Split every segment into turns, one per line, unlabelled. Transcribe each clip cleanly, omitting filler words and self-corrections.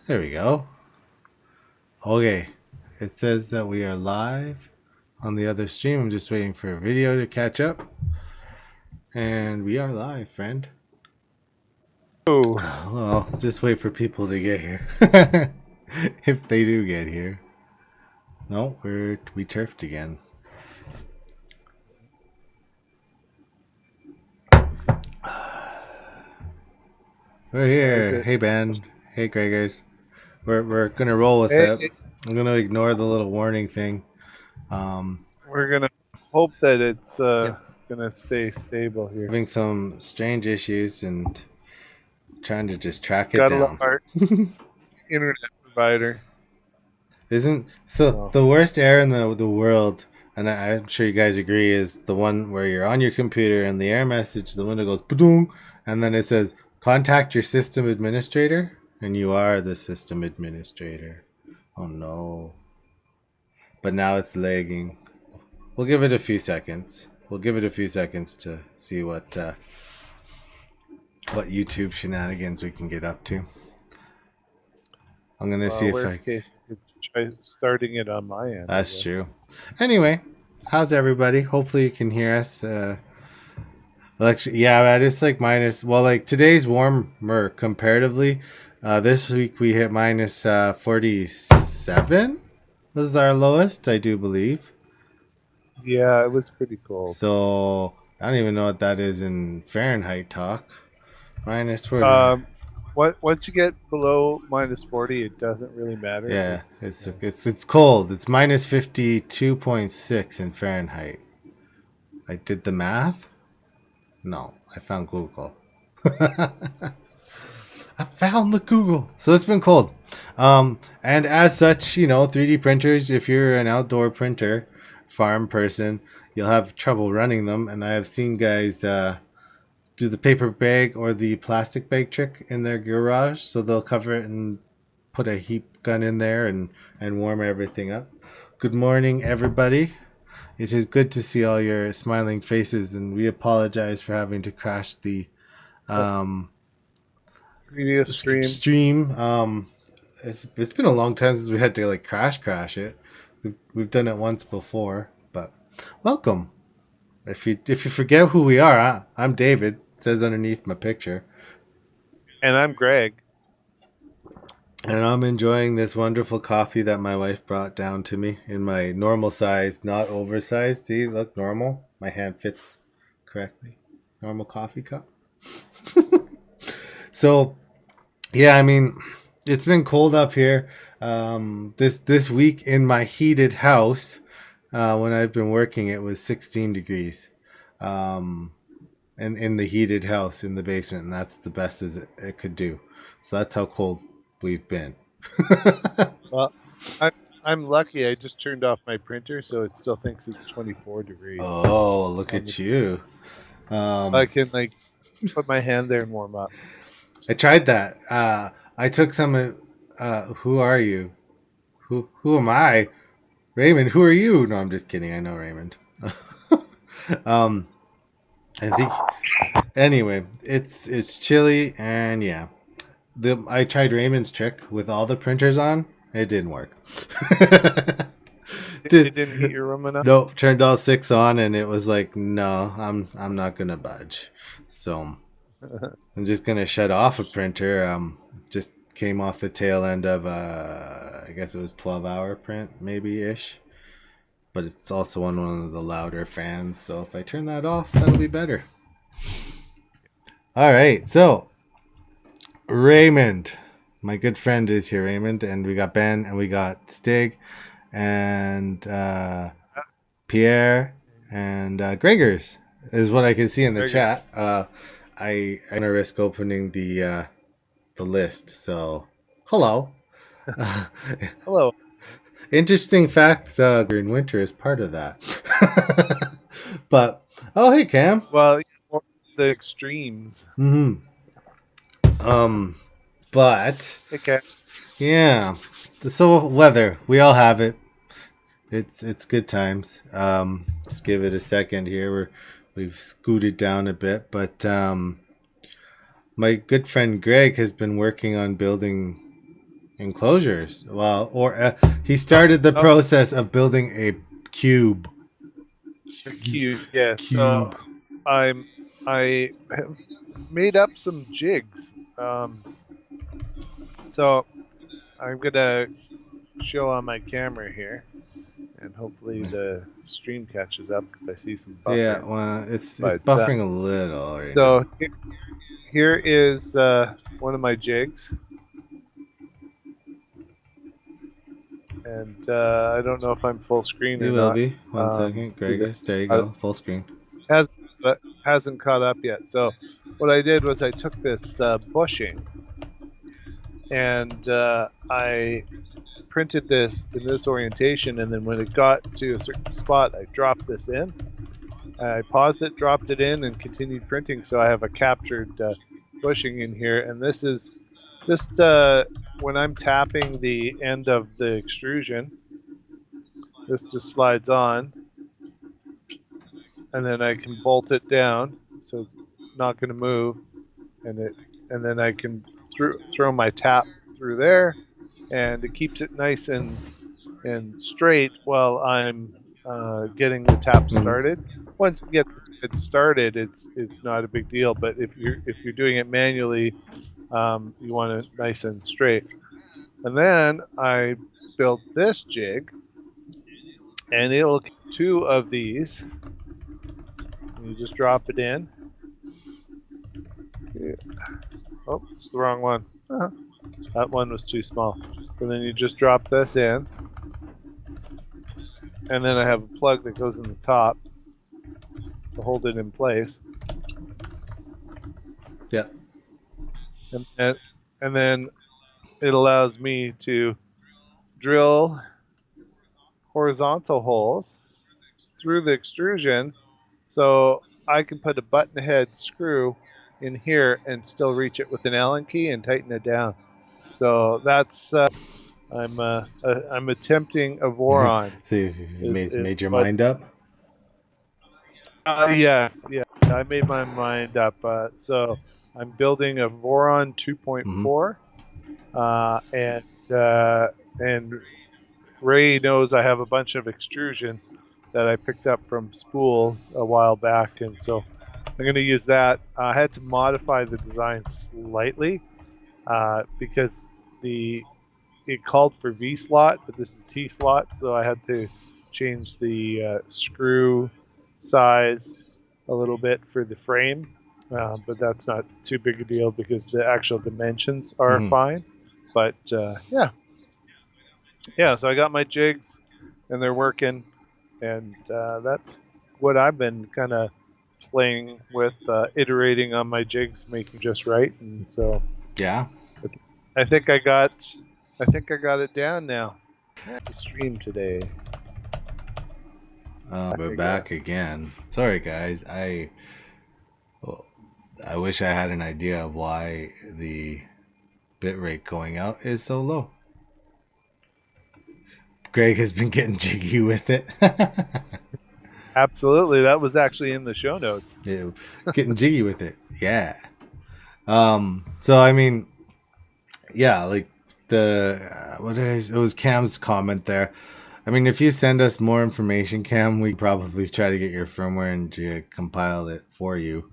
There we go. Okay. It says that we are live on the other stream. I'm just waiting for a video to catch up. And we are live, friend.
Oh.
Well, just wait for people to get here. If they do get here. No, we turfed again. We're here. Hey Ben. Hey Gregors. We're gonna roll with it. I'm gonna ignore the little warning thing.
We're gonna hope that it's gonna stay stable here.
Having some strange issues and trying to just track it
Gotta
down.
love our internet provider.
Isn't so the worst error in the world, and I'm sure you guys agree, is the one where you're on your computer and the error message, the window goes ba-doom, and then it says contact your system administrator, and you are the system administrator. Oh no. But now it's lagging. We'll give it a few seconds. We'll give it a few seconds to see what YouTube shenanigans we can get up to. I'm gonna see if I
could try starting it on my end.
That's true. Anyway, how's everybody? Hopefully you can hear us. Yeah, it's like minus. Well, like today's warmer comparatively. This week we hit minus 47. This is our lowest, I do believe.
Yeah, it was pretty cold.
So I don't even know what that is in Fahrenheit talk. Minus 40.
Once you get below minus 40, it doesn't really matter.
Yeah, it's cold. It's minus 52.6 in Fahrenheit. I did the math. No, I found Google. I found the Google. So it's been cold. And as such, 3D printers, if you're an outdoor printer, farm person, you'll have trouble running them. And I have seen guys do the paper bag or the plastic bag trick in their garage. So they'll cover it and put a heat gun in there and warm everything up. Good morning, everybody. It is good to see all your smiling faces, and we apologize for having to crash the
previous
stream. It's been a long time since we had to crash it. We've done it once before, but welcome. If you forget who we are, I'm David. It says underneath my picture.
And I'm Greg.
And I'm enjoying this wonderful coffee that my wife brought down to me in my normal size, not oversized. See, look, normal. My hand fits correctly. Normal coffee cup. So, yeah, I mean, it's been cold up here. This week in my heated house, when I've been working, it was 16 degrees. And in the heated house in the basement, and that's the best as it could do. So that's how cold we've been.
Well, I'm lucky. I just turned off my printer, so it still thinks it's 24 degrees.
Oh, look at you!
I can put my hand there and warm up.
I tried that. I took some. Who are you? Who am I? Raymond. Who are you? No, I'm just kidding. I know Raymond. I think. Anyway, it's chilly, and yeah. I tried Raymond's trick with all the printers on. It didn't work.
It didn't heat your room enough?
Nope. Turned all 6 on, and it was like, no, I'm not gonna budge. So I'm just gonna shut off a printer. Just came off the tail end of I guess it was 12-hour print, maybe ish. But it's also on one of the louder fans. So if I turn that off, that'll be better. All right, so. Raymond, my good friend is here, Raymond, and we got Ben, and we got Stig, and Pierre, and Gregors is what I can see in the chat. I'm gonna risk opening the list. So, hello.
Hello.
Interesting fact: in winter is part of that. But oh, hey, Cam.
Well, the extremes.
Mm-hmm. But
okay.
Yeah. So weather, we all have it. It's good times. Just give it a second here. We've scooted down a bit, but my good friend Greg has been working on building Enclosures. Well, or he started the process of building a cube.
Cute. Yeah. So
Cube.
I have made up some jigs. So I'm gonna show on my camera here, and hopefully the stream catches up because I see some
Yeah,
buffering.
well, it's
But
buffering a little right now.
so here is one of my jigs, and I don't know if I'm full screen or
You will
not.
be. 1 second.
'Cause it
Gregors. There you
uh,
go. Full screen.
has hasn't caught up yet. So what I did was I took this bushing and I printed this in this orientation, and then when it got to a certain spot, I dropped this in. I paused it, dropped it in, and continued printing. So I have a captured bushing in here, and this is just when I'm tapping the end of the extrusion, this just slides on, and then I can bolt it down, so it's not going to move, and then I can throw my tap through there, and it keeps it nice and straight while I'm getting the tap started. Once you get it started, it's not a big deal. But if you're doing it manually, you want it nice and straight. And then I built this jig, and it'll two of these. You just drop it in. Oh, it's the wrong one. That one was too small. So then you just drop this in. And then I have a plug that goes in the top to hold it in place.
Yeah.
And then it allows me to drill horizontal holes through the extrusion, so I can put a button head screw in here and still reach it with an Allen key and tighten it down. So that's I'm attempting a Voron.
So you made your mind up?
Yes, yeah. I made my mind up. So I'm building a Voron 2.4, and Ray knows I have a bunch of extrusion that I picked up from Spool a while back, and so I'm going to use that. I had to modify the design slightly because it called for V slot, but this is T slot, so I had to change the screw size a little bit for the frame, but that's not too big a deal because the actual dimensions are fine. But yeah, so I got my jigs and they're working, and that's what I've been kind of playing with, iterating on my jigs, making just right. And so
yeah,
I think I got it down now. To stream today.
we're back again. Sorry guys, I wish I had an idea of why the bitrate going out is so low. Greg has been getting jiggy with it.
Absolutely, that was actually in the show notes.
Yeah, getting jiggy with it. Yeah. So I mean, yeah, like it was Cam's comment there. I mean, if you send us more information, Cam, we probably try to get your firmware and compile it for you.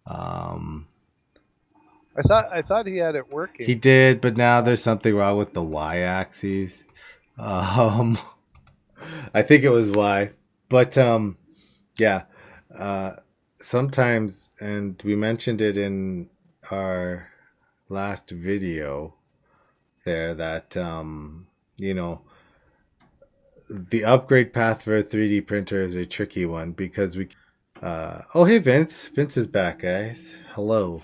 I thought he had it working.
He did, but now there's something wrong with the y-axis. I think it was Y, but yeah. Sometimes, and we mentioned it in our last video there, that the upgrade path for a 3D printer is a tricky one because oh hey Vince is back, guys. Hello,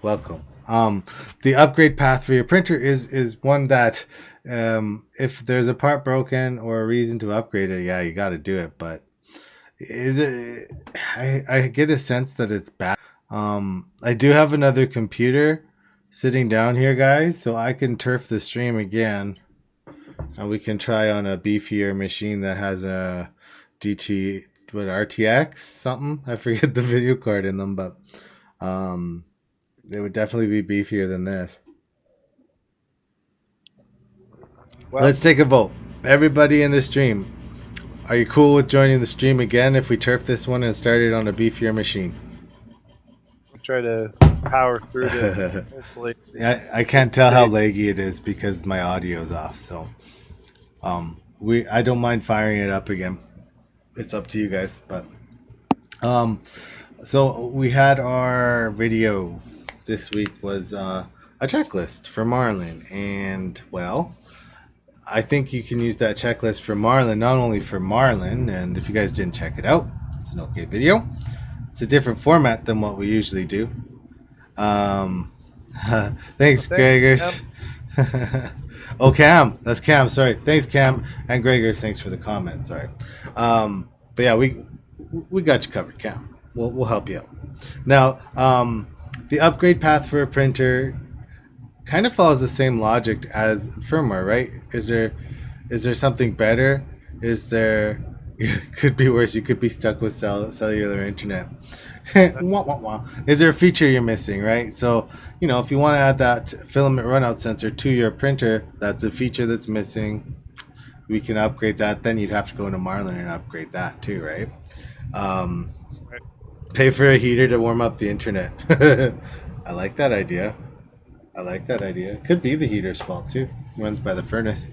welcome. The upgrade path for your printer is one that if there's a part broken or a reason to upgrade it, yeah, you got to do it. But I get a sense that it's bad. I do have another computer sitting down here, guys, so I can turf the stream again, and we can try on a beefier machine that has a RTX something. I forget the video card in them, but it would definitely be beefier than this.
Well,
Let's take a vote. Everybody in the stream, are you cool with joining the stream again if we turf this one and start it on a beefier machine?
try to power through to hopefully.
I can't tell how laggy it is because my audio is off. So, I don't mind firing it up again. It's up to you guys, but so we had our video this week was a checklist for Marlin, and well, I think you can use that checklist for Marlin, not only for Marlin, and if you guys didn't check it out, it's an okay video. It's a different format than what we usually do. Thanks, Gregors. Oh, Cam. That's Cam. Sorry. Thanks, Cam. And Gregors, thanks for the comment. Sorry. But yeah, we got you covered, Cam. We'll help you out. Now, the upgrade path for a printer kind of follows the same logic as firmware, right? Is there something better? Could be worse. You could be stuck with cellular internet. Wah, wah, wah. Is there a feature you're missing, right? So, if you want to add that filament runout sensor to your printer, that's a feature that's missing. We can upgrade that. Then you'd have to go into Marlin and upgrade that too, right? Pay for a heater to warm up the internet. I like that idea. Could be the heater's fault too. Runs by the furnace.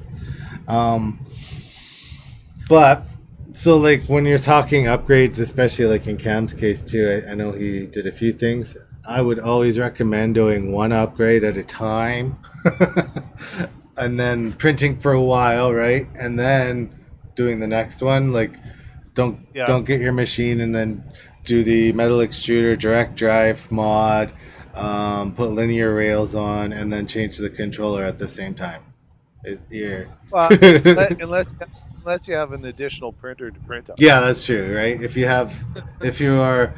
But so like when you're talking upgrades, especially like in Cam's case too, I know he did a few things. I would always recommend doing one upgrade at a time, and then printing for a while, right? And then doing the next one. Like, don't get your machine and then do the metal extruder direct drive mod, put linear rails on, and then change the controller at the same time.
Unless you have an additional printer to print on.
Yeah, that's true, right? If you are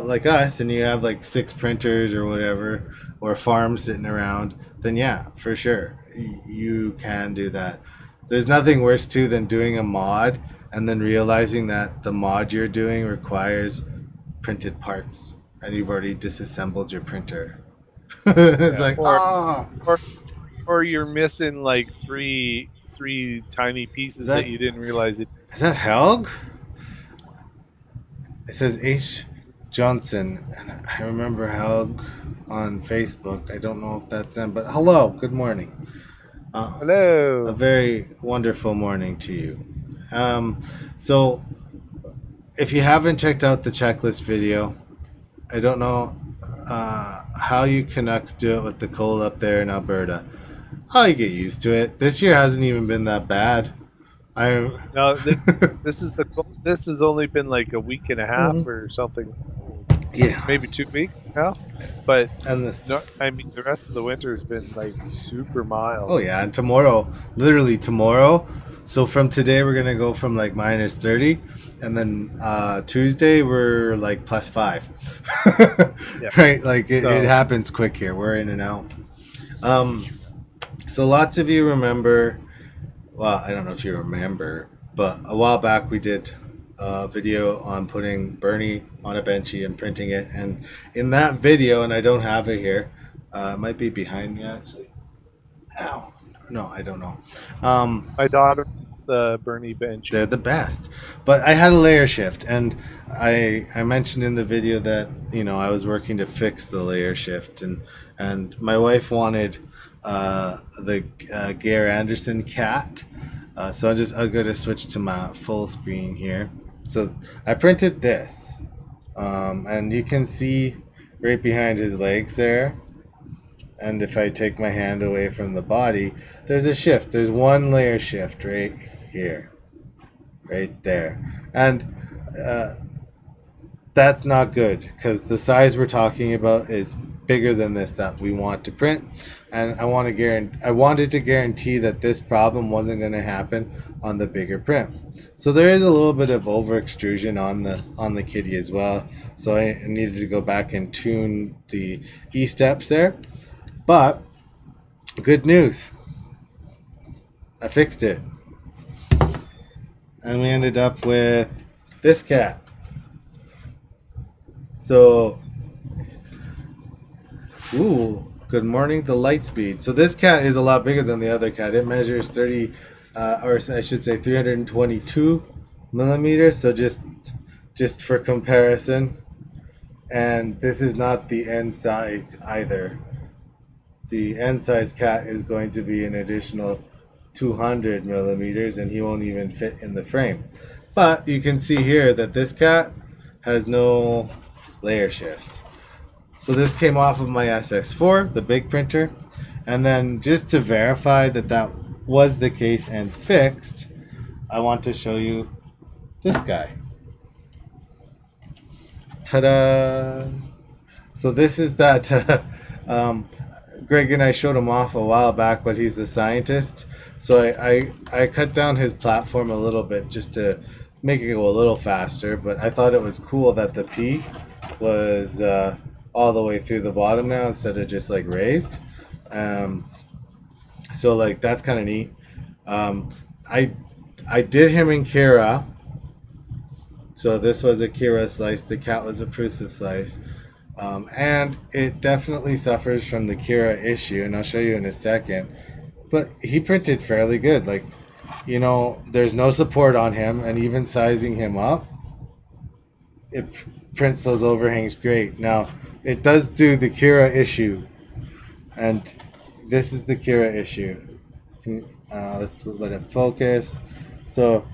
like us and you have like 6 printers or whatever, or farms sitting around, then yeah, for sure, you can do that. There's nothing worse too than doing a mod and then realizing that the mod you're doing requires printed parts and you've already disassembled your printer. It's like,
or you're missing like three tiny pieces that you didn't realize it.
Is that Helg? It says H. Johnson, and I remember Helg on Facebook. I don't know if that's them, but hello, good morning.
Hello.
A very wonderful morning to you. So, if you haven't checked out the checklist video, I don't know how you Canucks do it with the cold up there in Alberta. I'll get used to it. This year hasn't even been that bad.
No, this has only been like a week and a half or something.
Yeah,
maybe 2 weeks now. But
the
rest of the winter has been like super mild.
Oh yeah, and literally tomorrow. So from today we're gonna go from like minus 30, and then Tuesday we're like plus 5. Yeah. Right, like it happens quick here. We're in and out. So lots of you remember, well, I don't know if you remember, but a while back we did a video on putting Bernie on a benchy and printing it. And in that video, and I don't have it here, it might be behind me actually. Ow. No, I don't know.
My daughter's Bernie bench.
They're the best. But I had a layer shift, and I mentioned in the video that, I was working to fix the layer shift, and my wife wanted the Geir Anderson cat. So I'll go to switch to my full screen here. So I printed this, and you can see right behind his legs there. And if I take my hand away from the body, there's a shift. There's one layer shift right here, right there. And that's not good because the size we're talking about is bigger than this that we want to print, and I wanted to guarantee that this problem wasn't going to happen on the bigger print. So there is a little bit of over extrusion on the kitty as well, so I needed to go back and tune the E steps there. But good news, I fixed it, and we ended up with this cat. So good Good morning. The light speed. So this cat is a lot bigger than the other cat. It measures 30, or I should say 322 millimeters. So just for comparison, and this is not the end size either. The end size cat is going to be an additional 200 millimeters, and he won't even fit in the frame. But you can see here that this cat has no layer shifts. So this came off of my SX4, the big printer. And then just to verify that that was the case and fixed, I want to show you this guy. Ta-da! So this is that, Greg and I showed him off a while back, but he's the scientist. So I cut down his platform a little bit just to make it go a little faster, but I thought it was cool that the P was all the way through the bottom now instead of just like raised. So like that's kind of neat. I did him in Kira. So this was a Kira slice. The cat was a Prusa slice. And it definitely suffers from the Kira issue, and I'll show you in a second. But he printed fairly good. Like, you know, there's no support on him, and even sizing him up, it prints those overhangs great. Now, it does do the Kira issue, and this is the Kira issue. Let's let it focus. So,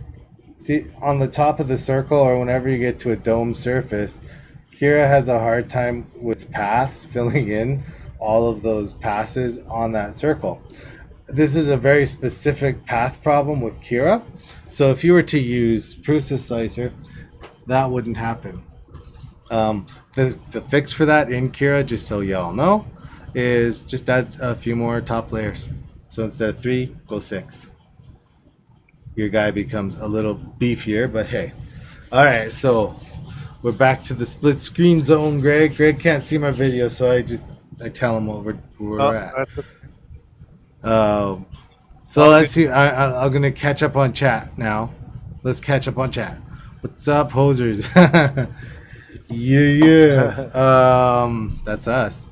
see, on the top of the circle, or whenever you get to a dome surface, Kira has a hard time with paths, filling in all of those passes on that circle. This is a very specific path problem with Kira. So if you were to use Prusa Slicer, that wouldn't happen. The fix for that in Kira, just so y'all know, is just add a few more top layers. So instead of 3, go 6. Your guy becomes a little beefier, but hey. All right, so we're back to the split screen zone, Greg. Greg can't see my video, so I tell him where we're at. So let's see. I'm gonna catch up on chat now. Let's catch up on chat. What's up, hosers? Yeah. That's us.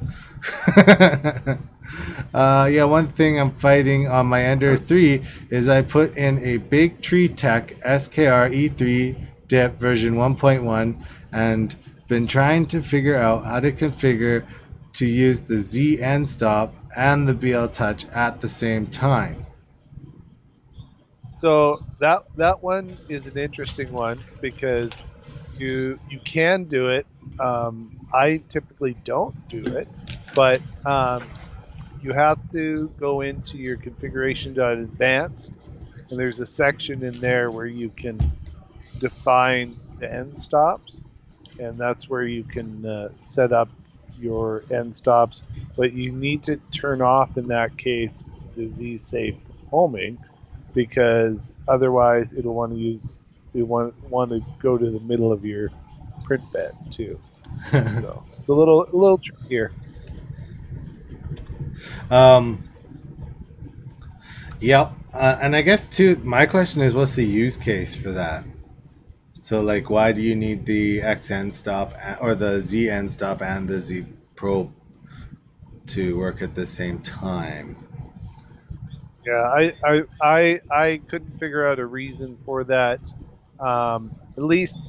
Yeah, one thing I'm fighting on my Ender 3 is I put in a Big Tree Tech SKR E3 dip version 1.1 and been trying to figure out how to configure to use the Z end stop and the BL Touch at the same time.
So that one is an interesting one because you can do it. I typically don't do it, but you have to go into your configuration.advanced, and there's a section in there where you can define the end stops, and that's where you can set up your end stops. But you need to turn off, in that case, the Z-safe homing, because otherwise it'll want to go to the middle of your print bed too. So it's a little trickier.
Yep. And I guess too, my question is, what's the use case for that? So like, why do you need the X end stop or the Z end stop and the Z probe to work at the same time?
Yeah, I couldn't figure out a reason for that. At least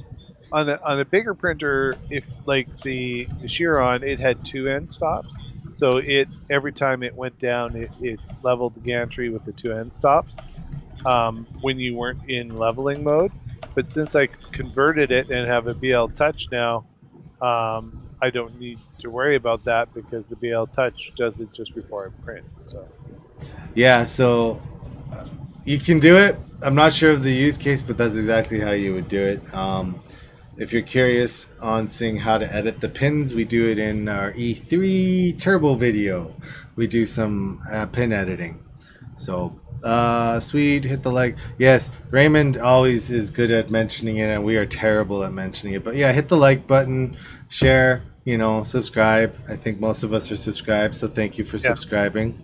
on a bigger printer, if like the Chiron, it had 2 end stops. So it every time it went down, it leveled the gantry with the 2 end stops when you weren't in leveling mode. But since I converted it and have a BL Touch now, I don't need to worry about that because the BL Touch does it just before I print. So
yeah, so you can do it. I'm not sure of the use case, but that's exactly how you would do it. If you're curious on seeing how to edit the pins, we do it in our E3 Turbo video. We do some pin editing. So, sweet, hit the like. Yes, Raymond always is good at mentioning it, and we are terrible at mentioning it. But yeah, hit the like button, share, subscribe. I think most of us are subscribed, so thank you for subscribing.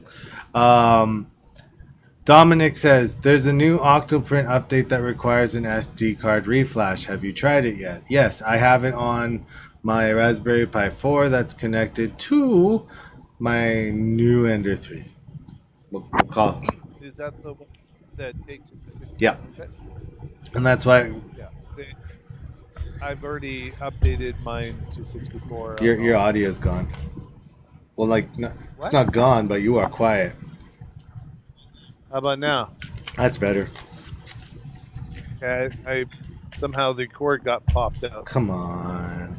Dominic says, there's a new AstroPrint update that requires an SD card reflash. Have you tried it yet? Yes, I have it on my Raspberry Pi 4 that's connected to My new Ender 3. We'll call.
Is that the one that takes it to 60?
Yeah.
Okay.
And that's why
Yeah. I've already updated mine to 64.
your audio is gone. Well, like, no, it's
What?
not gone, but you are quiet.
How about now?
That's better.
Okay, I somehow the cord got popped out.
Come on.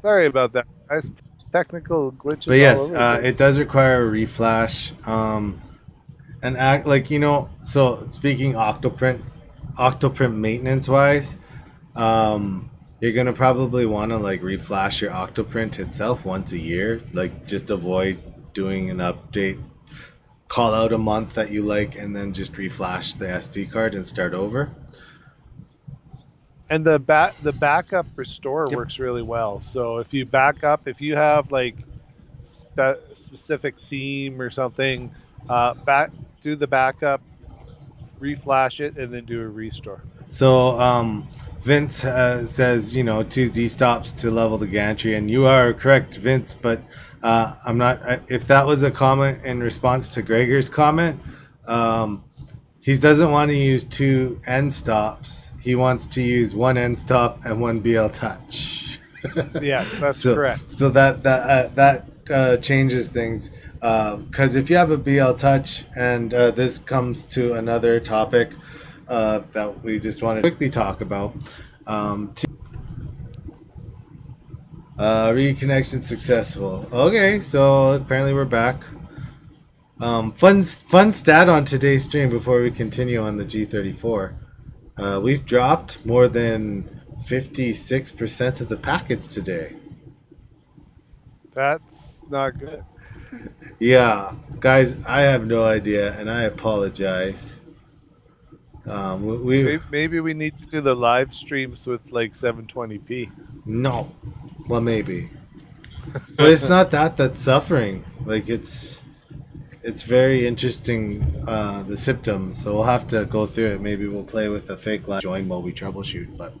Sorry about that, guys. Technical glitches.
But yes,
all over
it does require a reflash. And act like, so speaking Octoprint maintenance wise, you're gonna probably want to like reflash your Octoprint itself once a year. Like, just avoid doing an update. Call out a month that you like, and then just reflash the SD card and start over.
And the backup restore works really well. So if you back up, if you have like specific theme or something, do the backup, reflash it, and then do a restore.
So Vince says, 2Z stops to level the gantry, and you are correct, Vince. But I'm not. If that was a comment in response to Gregor's comment, he doesn't want to use 2 end stops. He wants to use 1 end stop and 1 BL touch.
Yeah, that's correct.
So that changes things. Because if you have a BL touch, and this comes to another topic that we just want to quickly talk about. Reconnection successful. Okay, so apparently we're back. Fun stat on today's stream before we continue on the G34. We've dropped more than 56% of the packets today.
That's not good.
Yeah, guys, I have no idea, and I apologize.
Maybe we need to do the live streams with like 720p.
No, well, maybe, but it's not that's suffering. Like, it's very interesting, the symptoms. So we'll have to go through it. Maybe we'll play with a fake live join while we troubleshoot. But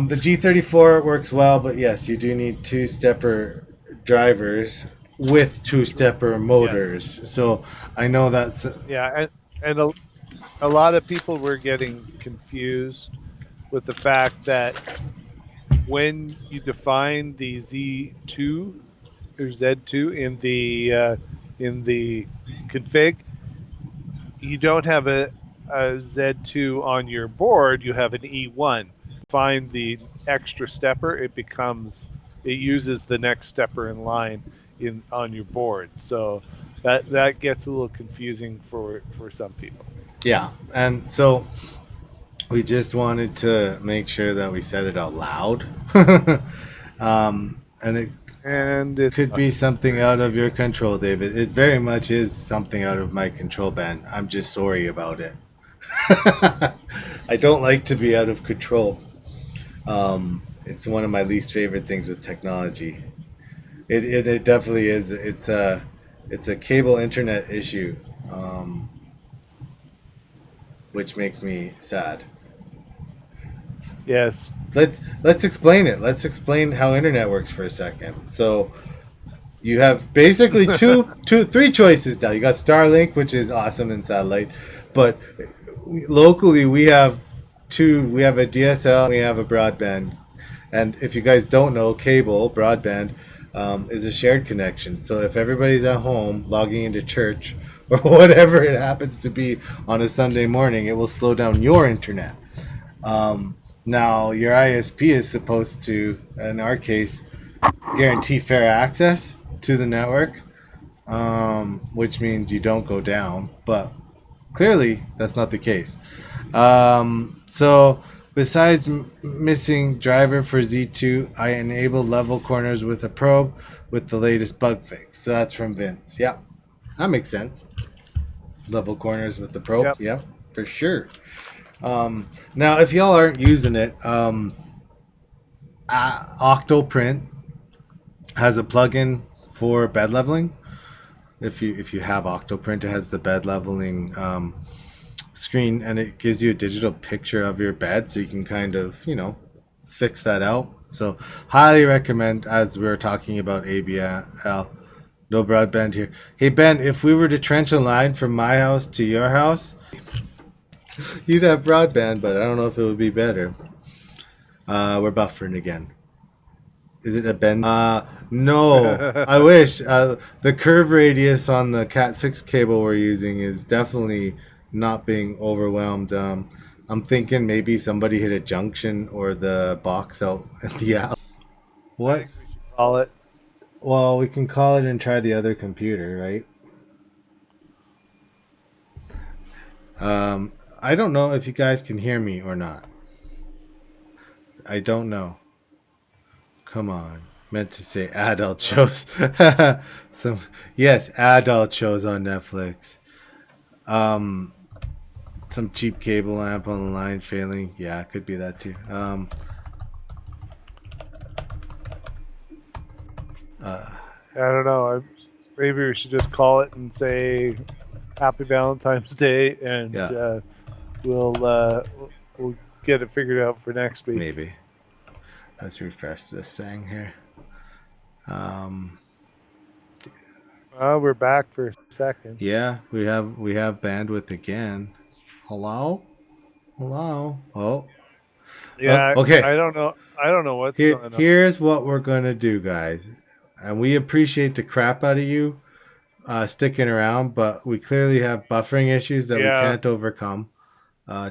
the G34 works well, but yes, you do need 2-stepper drivers with 2-stepper motors. Yes. So I know that's
and a lot of people were getting confused with the fact that when you define the Z2 or Z2 in the config, you don't have a Z2 on your board, you have an E1. Find the extra stepper, it uses the next stepper in line on your board. So that gets a little confusing for some people.
Yeah, and so we just wanted to make sure that we said it out loud. And it could be something out of your control, David. It very much is something out of my control, Ben. I'm just sorry about it. I don't like to be out of control. It's one of my least favorite things with technology. It definitely is. It's a cable internet issue, which makes me sad.
Yes.
Let's explain it. Let's explain how internet works for a second. So you have basically three choices now. You got Starlink, which is awesome, and satellite, but locally we have two. We have a DSL, we have a broadband, and if you guys don't know, cable broadband is a shared connection. So if everybody's at home logging into church or whatever it happens to be on a Sunday morning, it will slow down your internet. Now, your ISP is supposed to, in our case, guarantee fair access to the network, which means you don't go down. But clearly, that's not the case. So, besides missing driver for Z2, I enabled level corners with a probe with the latest bug fix. So that's from Vince. Yeah, that makes sense. Level corners with the probe. Yep, for sure. Now, if y'all aren't using it, AstroPrint has a plugin for bed leveling. If you have AstroPrint, it has the bed leveling screen, and it gives you a digital picture of your bed, so you can kind of fix that out So highly recommend, as we were talking about ABL, no broadband here. Hey Ben, if we were to trench a line from my house to your house, you'd have broadband, but I don't know if it would be better. We're buffering again. Is it a bend? No. I wish. The curve radius on the Cat 6 cable we're using is definitely not being overwhelmed. I'm thinking maybe somebody hit a junction or the box out at the alley.
I
What?
think we should call it.
Well, we can call it and try the other computer, right? I don't know if you guys can hear me or not. I don't know. Come on. Meant to say adult shows. Yes, adult shows on Netflix. Some cheap cable lamp on the line failing. Yeah, it could be that too.
I don't know. Maybe we should just call it and say Happy Valentine's Day, and
Yeah.
we'll get it figured out for next week.
Maybe. Let's refresh this thing here.
We're back for a second.
Yeah, we have bandwidth again. Hello? Oh.
Yeah.
Okay.
I don't know what's going on.
Here's what we're gonna do, guys, and we appreciate the crap out of you sticking around, but we clearly have buffering issues that we can't overcome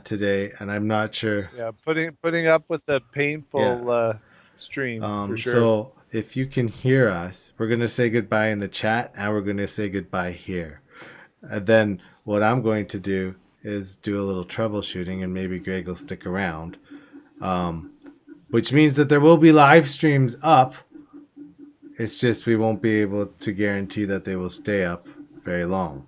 today, and I'm not sure.
Yeah, putting up with the painful stream for sure.
So if you can hear us, we're gonna say goodbye in the chat, and we're gonna say goodbye here. And then what I'm going to do is do a little troubleshooting, and maybe Greg will stick around. Which means that there will be live streams up. It's just we won't be able to guarantee that they will stay up very long.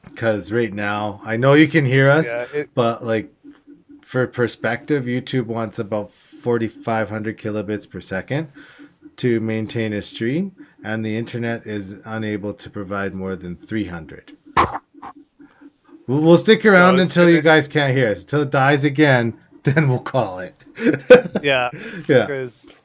Because right now, I know you can hear us, but like for perspective, YouTube wants about 4,500 kilobits per second to maintain a stream, and the internet is unable to provide more than 300. We'll stick around until you guys can't hear us. Until it dies again, then we'll call it.
Yeah.
Because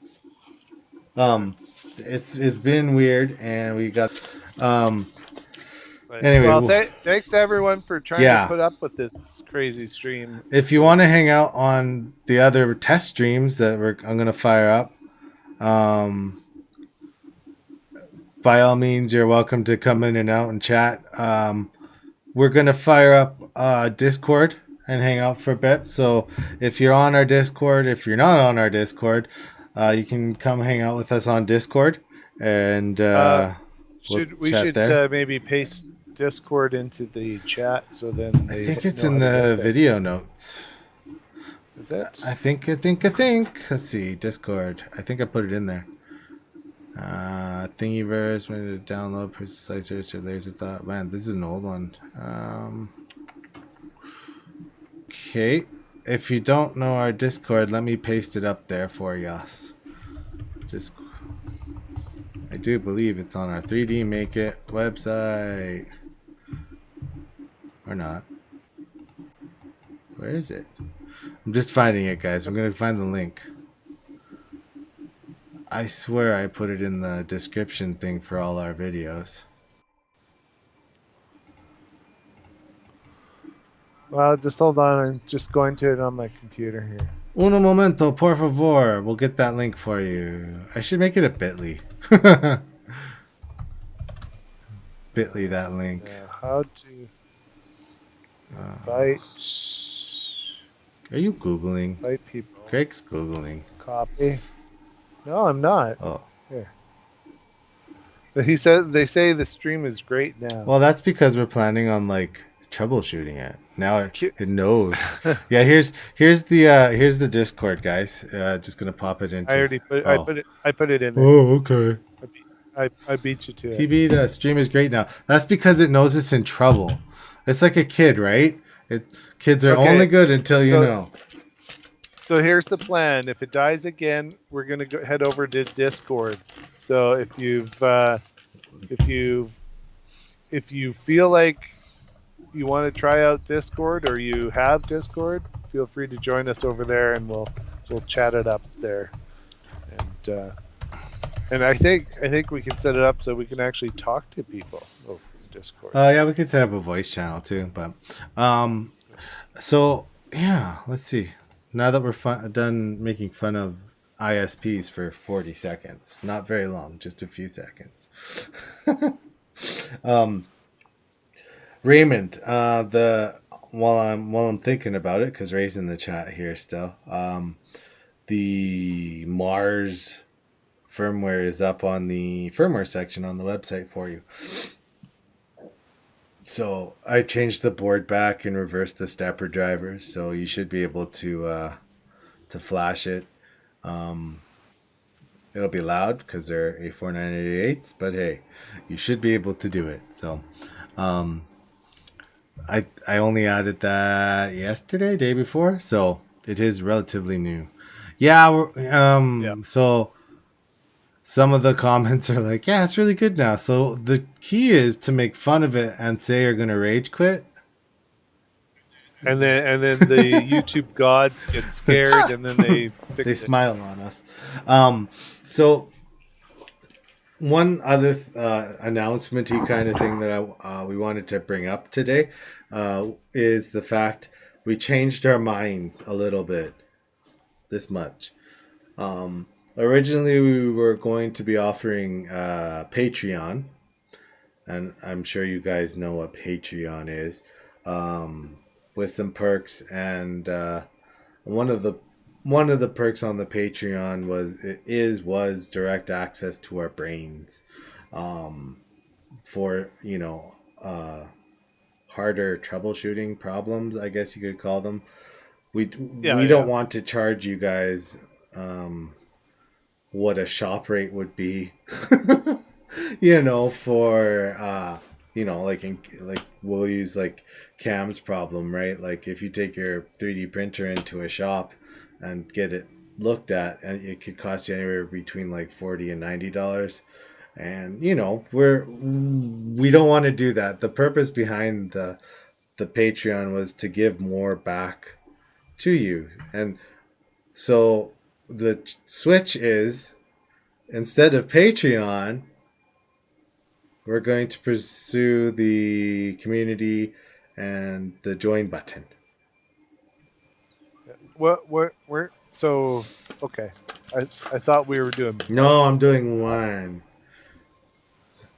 it's been weird, and we got anyway.
Well, thanks everyone for trying to put up with this crazy stream.
If you want to hang out on the other test streams that I'm gonna fire up, by all means, you're welcome to come in and out and chat. We're going to fire up Discord and hang out for a bit. So if you're on our Discord, if you're not on our Discord, you can come hang out with us on Discord. And
we should maybe paste Discord into the chat so then
I think it's in the video notes.
Is it?
I think. Let's see, Discord. I think I put it in there. Thingiverse, when to download precisers or Layersalot. Man, this is an old one. Okay, if you don't know our Discord, let me paste it up there for yas. I do believe it's on our 3D Make It website. Or not. Where is it? I'm just finding it, guys. I'm gonna find the link. I swear I put it in the description thing for all our videos.
Well, just hold on. I'm just going to it on my computer here.
Uno momento, por favor. We'll get that link for you. I should make it a bit.ly. Bit.ly that link.
How to invite...
Are you Googling?
Invite people.
Greg's Googling.
Copy. No, I'm not.
Oh.
Here. So they say the stream is great now.
Well, that's because we're planning on like troubleshooting it. Now it knows. Yeah, here's the Discord, guys. Just gonna pop it into.
I already put I put it in there.
Oh, okay.
I beat you to it.
He beat us. Stream is great now. That's because it knows it's in trouble. It's like a kid, right? Kids are only good until you know.
So here's the plan. If it dies again, we're gonna head over to Discord. So if you feel like you want to try out Discord or you have Discord, feel free to join us over there, and we'll chat it up there. And I think we can set it up so we can actually talk to people over Discord.
Yeah, we could set up a voice channel too. But so yeah, let's see. Now that we're done making fun of ISPs for 40 seconds, not very long, just a few seconds. Raymond, while I'm thinking about it, because Ray's in the chat here still. The Mars firmware is up on the firmware section on the website for you. So I changed the board back and reversed the stepper driver, so you should be able to flash it. It'll be loud because they're A4988s, but hey, you should be able to do it. So I only added that yesterday, day before, so it is relatively new. Yeah, so some of the comments are like, yeah, it's really good now. So the key is to make fun of it and say you're going to rage quit.
And then the YouTube gods get scared and then they
smile on us. So one other announcement-y kind of thing that we wanted to bring up today is the fact we changed our minds a little bit. This much. Originally, we were going to be offering Patreon, and I'm sure you guys know what Patreon is, with some perks. And one of the perks on the Patreon was direct access to our brains, for harder troubleshooting problems, I guess you could call them. We don't want to charge you guys what a shop rate would be, for like we'll use like Cam's problem, right? Like if you take your 3D printer into a shop and get it looked at, and it could cost you anywhere between like $40 and $90. And we don't want to do that. The purpose behind the Patreon was to give more back to you. And so the switch is, instead of Patreon, we're going to pursue the community and the join button.
So okay. I thought we were doing both.
No, I'm doing one.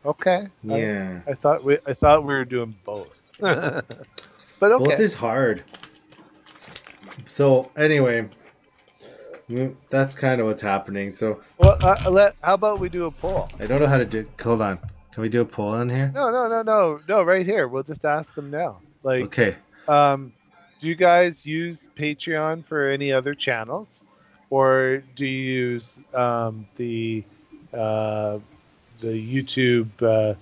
Okay.
Yeah.
I thought we were doing both. But okay.
Both is hard. So anyway, that's kind of what's happening. So
how about we do a poll?
I don't know how to do. Hold on. Can we do a poll in here?
No. Right here. We'll just ask them now. Like,
okay.
Do you guys use Patreon for any other channels, or do you use the YouTube?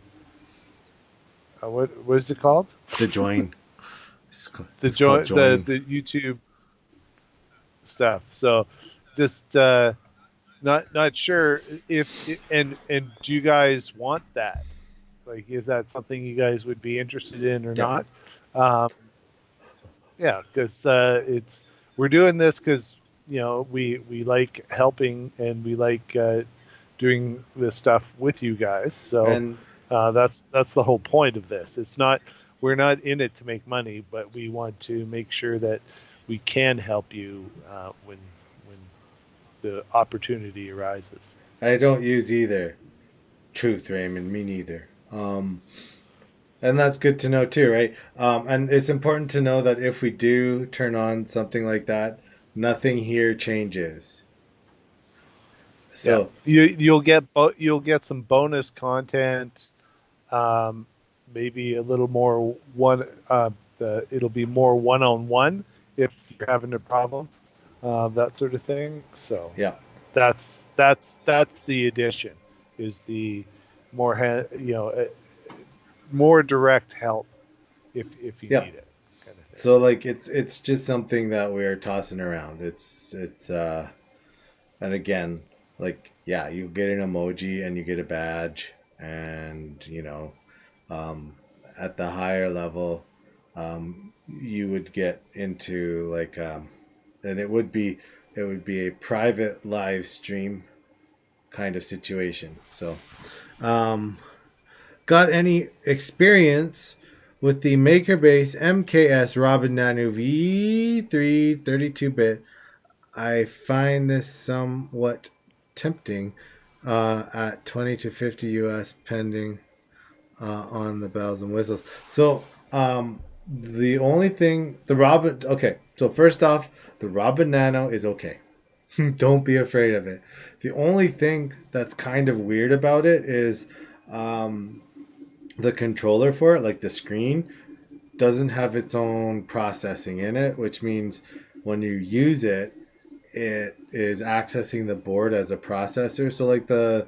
What is it called?
The join.
The YouTube stuff. So just not sure if and do you guys want that? Like, is that something you guys would be interested in or not? Yeah, because we're doing this because we like helping and we like doing this stuff with you guys. So that's the whole point of this. We're not in it to make money, but we want to make sure that we can help you when the opportunity arises.
I don't use either. Truth, Raymond. Me neither. And that's good to know too, right? And it's important to know that if we do turn on something like that, nothing here changes. So
you'll get some bonus content, maybe a little more it'll be more one-on-one if you're having a problem, that sort of thing. So
yeah,
that's the addition, is the more more direct help if you need it, kind of thing.
So like it's just something that we're tossing around. It's and again, like, yeah, you get an emoji and you get a badge, and at the higher level, you would get into like, and it would be a private live stream kind of situation. So, got any experience with the MakerBase MKS Robin Nano V3 32-bit? I find this somewhat tempting at 20 to 50 US pending on the bells and whistles. So the only thing the Robin, okay, so first off, the Robin Nano is okay. Don't be afraid of it. The only thing that's kind of weird about it is the controller for it, like the screen, doesn't have its own processing in it, which means when you use it, it is accessing the board as a processor. So like the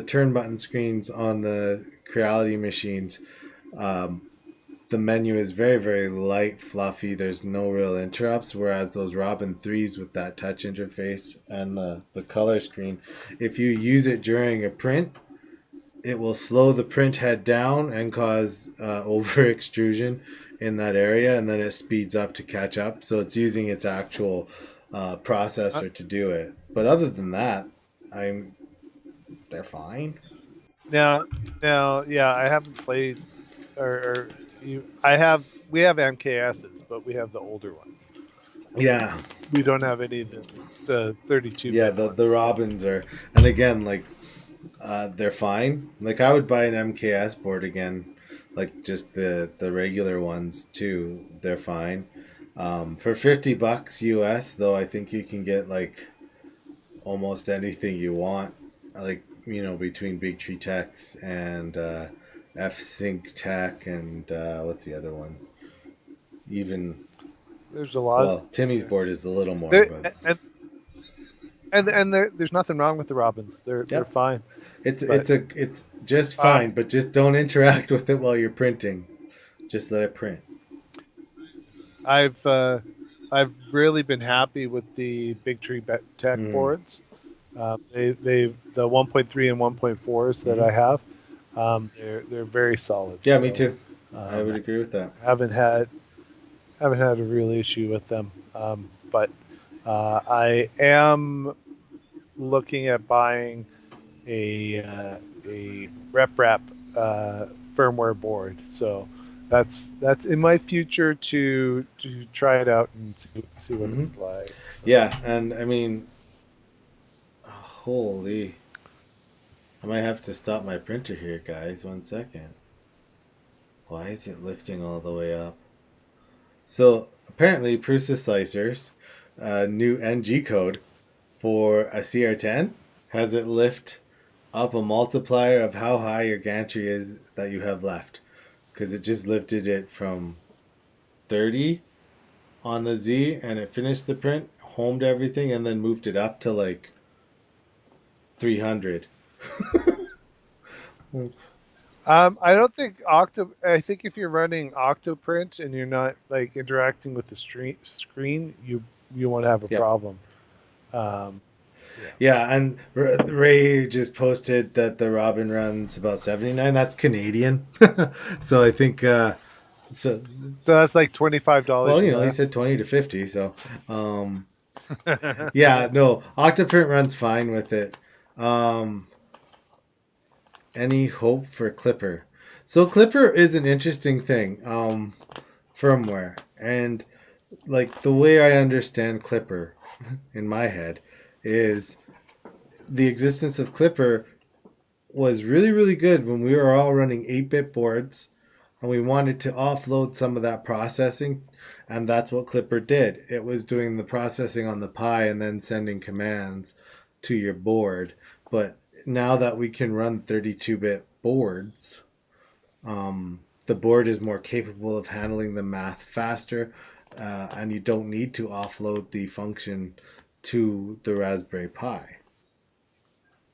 turn button screens on the Creality machines, the menu is very, very light, fluffy. There's no real interrupts. Whereas those Robin 3s with that touch interface and the color screen, if you use it during a print, it will slow the print head down and cause over extrusion in that area, and then it speeds up to catch up. So it's using its actual processor to do it. But other than that, they're fine.
Now, yeah, I haven't played, we have MKSs, but we have the older ones.
Yeah,
we don't have any of the 32.
Yeah, the Robins are, and again, like they're fine. Like I would buy an MKS board again, like just the regular ones too. They're fine. For $50 US though, I think you can get like almost anything you want. Like between Big Tree Techs and F-Sync Tech and what's the other one? Even
there's a lot.
Well, Timmy's board is a little more.
And there's nothing wrong with the Robins. They're fine.
It's just fine, but just don't interact with it while you're printing. Just let it print.
I've really been happy with the Big Tree Tech boards. The 1.3 and 1.4s that I have, they're very solid.
Yeah, so, me too. I would agree with that.
Haven't had a real issue with them, but I am looking at buying a RepRap firmware board. So that's in my future to try it out and see what it's like. So.
Yeah, and I mean, holy, I might have to stop my printer here, guys. 1 second. Why is it lifting all the way up? So apparently, Prusa Slicers, new NG code for a CR10 has it lift up a multiplier of how high your gantry is that you have left, because it just lifted it from 30 on the Z and it finished the print, homed everything, and then moved it up to like 300.
I don't think I think if you're running Octoprint and you're not like interacting with the screen, you won't have a problem.
Yeah, and Ray just posted that the Robin runs about 79. That's Canadian, so I think so
that's like $25.
Well, he said 20 to 50. So, yeah, no, Octoprint runs fine with it. Any hope for Clipper? So Clipper is an interesting thing, firmware, and like the way I understand Clipper in my head is the existence of Clipper was really, really good when we were all running 8-bit boards and we wanted to offload some of that processing, and that's what Clipper did. It was doing the processing on the Pi and then sending commands to your board. But now that we can run 32-bit boards, the board is more capable of handling the math faster, and you don't need to offload the function to the Raspberry Pi.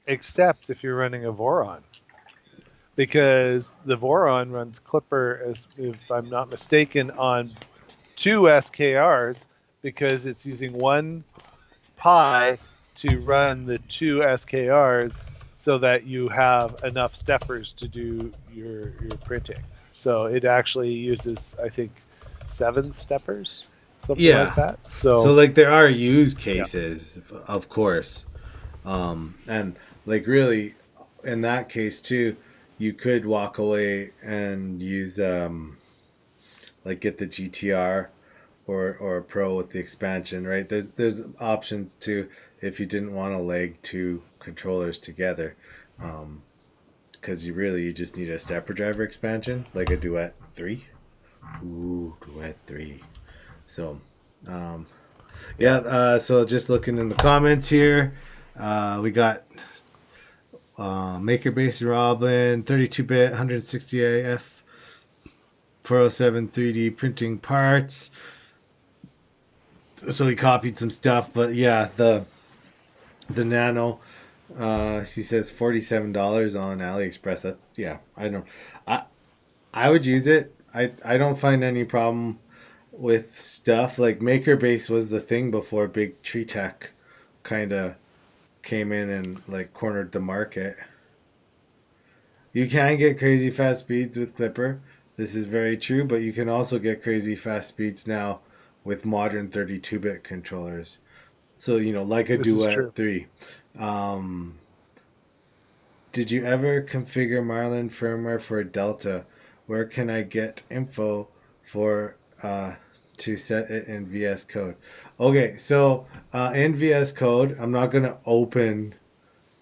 Except if you're running a Voron, because the Voron runs Clipper, as if I'm not mistaken, on 2 SKRs, because it's using one Pi to run the 2 SKRs so that you have enough steppers to do your printing. So it actually uses, I think, 7 steppers, something like
Yeah.
that.
So
So
like there are use
yeah,
cases, of course, and like really, in that case too, you could walk away and use like get the GTR or a Pro with the expansion, right? There's options too if you didn't want to leg two controllers together, because you just need a stepper driver expansion like a Duet 3. Ooh, Duet 3. So, um, yeah.
yeah,
So just looking in the comments here, we got MakerBase Roblin, 32-bit, 160 AF, 407 3D printing parts. So he copied some stuff, but yeah, the Nano. She says $47 on AliExpress. That's yeah. I don't. I I would use it. I don't find any problem with stuff like MakerBase was the thing before Big Tree Tech kind of came in and like cornered the market. You can get crazy fast speeds with Clipper. This is very true, but you can also get crazy fast speeds now with modern 32-bit controllers. So, like a
this is
Duet
true.
3. Um, did you ever configure Marlin firmware for a Delta? Where can I get info for to set it in VS Code? Okay, so in VS Code, I'm not going to open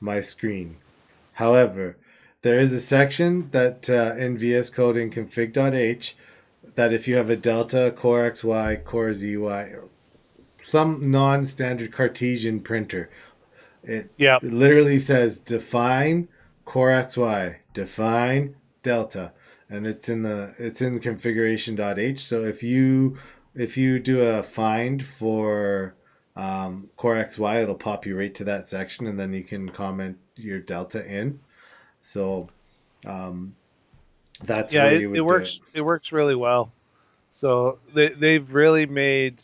my screen. However, there is a section that in VS Code in config.h that if you have a Delta, Core XY, Core ZY, some non-standard Cartesian printer, it
Yeah,
literally says define Core XY, define Delta, and it's in configuration.h. So if you do a find for Core XY, it'll pop you right to that section, and then you can comment your Delta in. So um, that's
yeah,
where
it,
you
it
would do it.
works. It works really well. So they've really made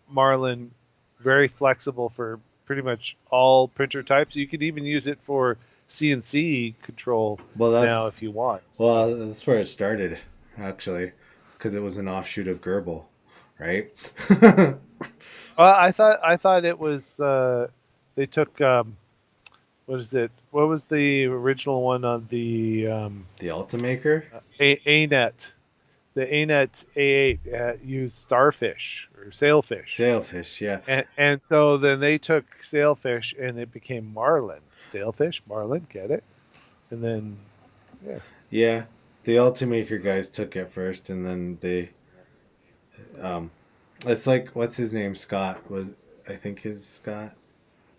Marlin very flexible for pretty much all printer types. You could even use it for CNC control
Well,
now if
that's
you want. So
that's where it started, actually, because it was an offshoot of Gerbil, right?
I thought it was they took what is it? What was the original one on the
The Ultimaker,
ANET? The ANET A8 used starfish or sailfish,
Sailfish, yeah,
and so then they took sailfish and it became marlin. Sailfish, marlin, get it? And then yeah,
yeah. The Ultimaker guys took it first, and then um, it's like what's his name? Scott was, I think, his Scott,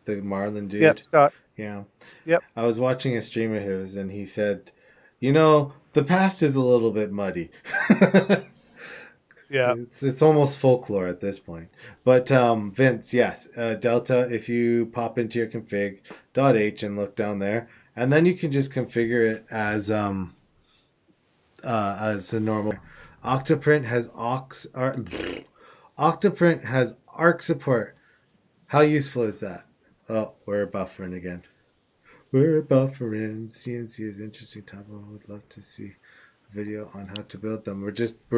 the Marlin
yep,
dude.
Scott,
Yeah,
yep,
I was watching a stream of his, and he said, the past is a little bit muddy.
yeah,
It's almost folklore at this point. But Vince, yes, Delta. If you pop into your config.h and look down there, and then you can just configure it as a normal. Octoprint has Octoprint has arc support. How useful is that? Oh, we're buffering again. We're buffering. CNC is interesting topic. I would love to see a video on how to build them. We're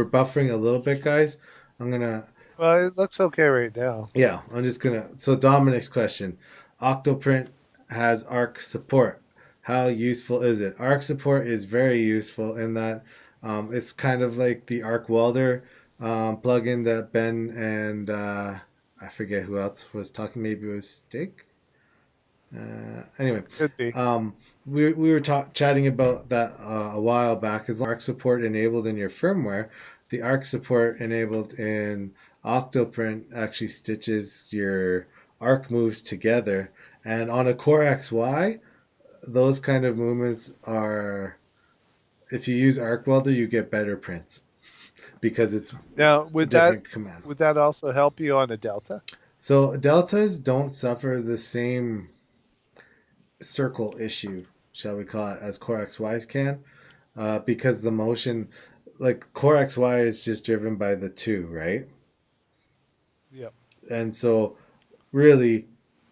buffering a little bit, guys. I'm gonna
well, it looks okay right now.
Yeah, I'm just gonna. So Dominic's question: Octoprint has Arc support. How useful is it? Arc support is very useful in that it's kind of like the Arc Welder plugin that Ben and I forget who else was talking. Maybe it was Stick. Anyway,
Could be.
um, we were chatting about that a while back. As Arc support enabled in your firmware, the Arc support enabled in Octoprint actually stitches your Arc moves together. And on a Core XY, those kind of movements are, if you use Arc Welder, you get better prints because it's
Now,
a different command.
would that also help you on a delta?
So deltas don't suffer the same circle issue, shall we call it, as Core XYs can, because the motion, like Core XY, is just driven by the two, right?
Yep.
And so, really,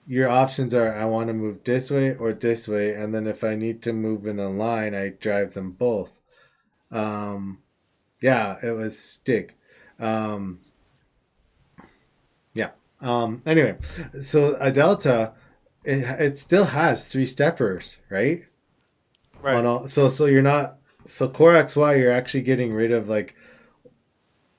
your options are I want to move this way or this way, and then if I need to move in a line, I drive them both. Um, yeah, it was Stig. Um, yeah. Anyway, so a delta, it still has three steppers, right? On
Right.
all, so you're not so core XY, you're actually getting rid of like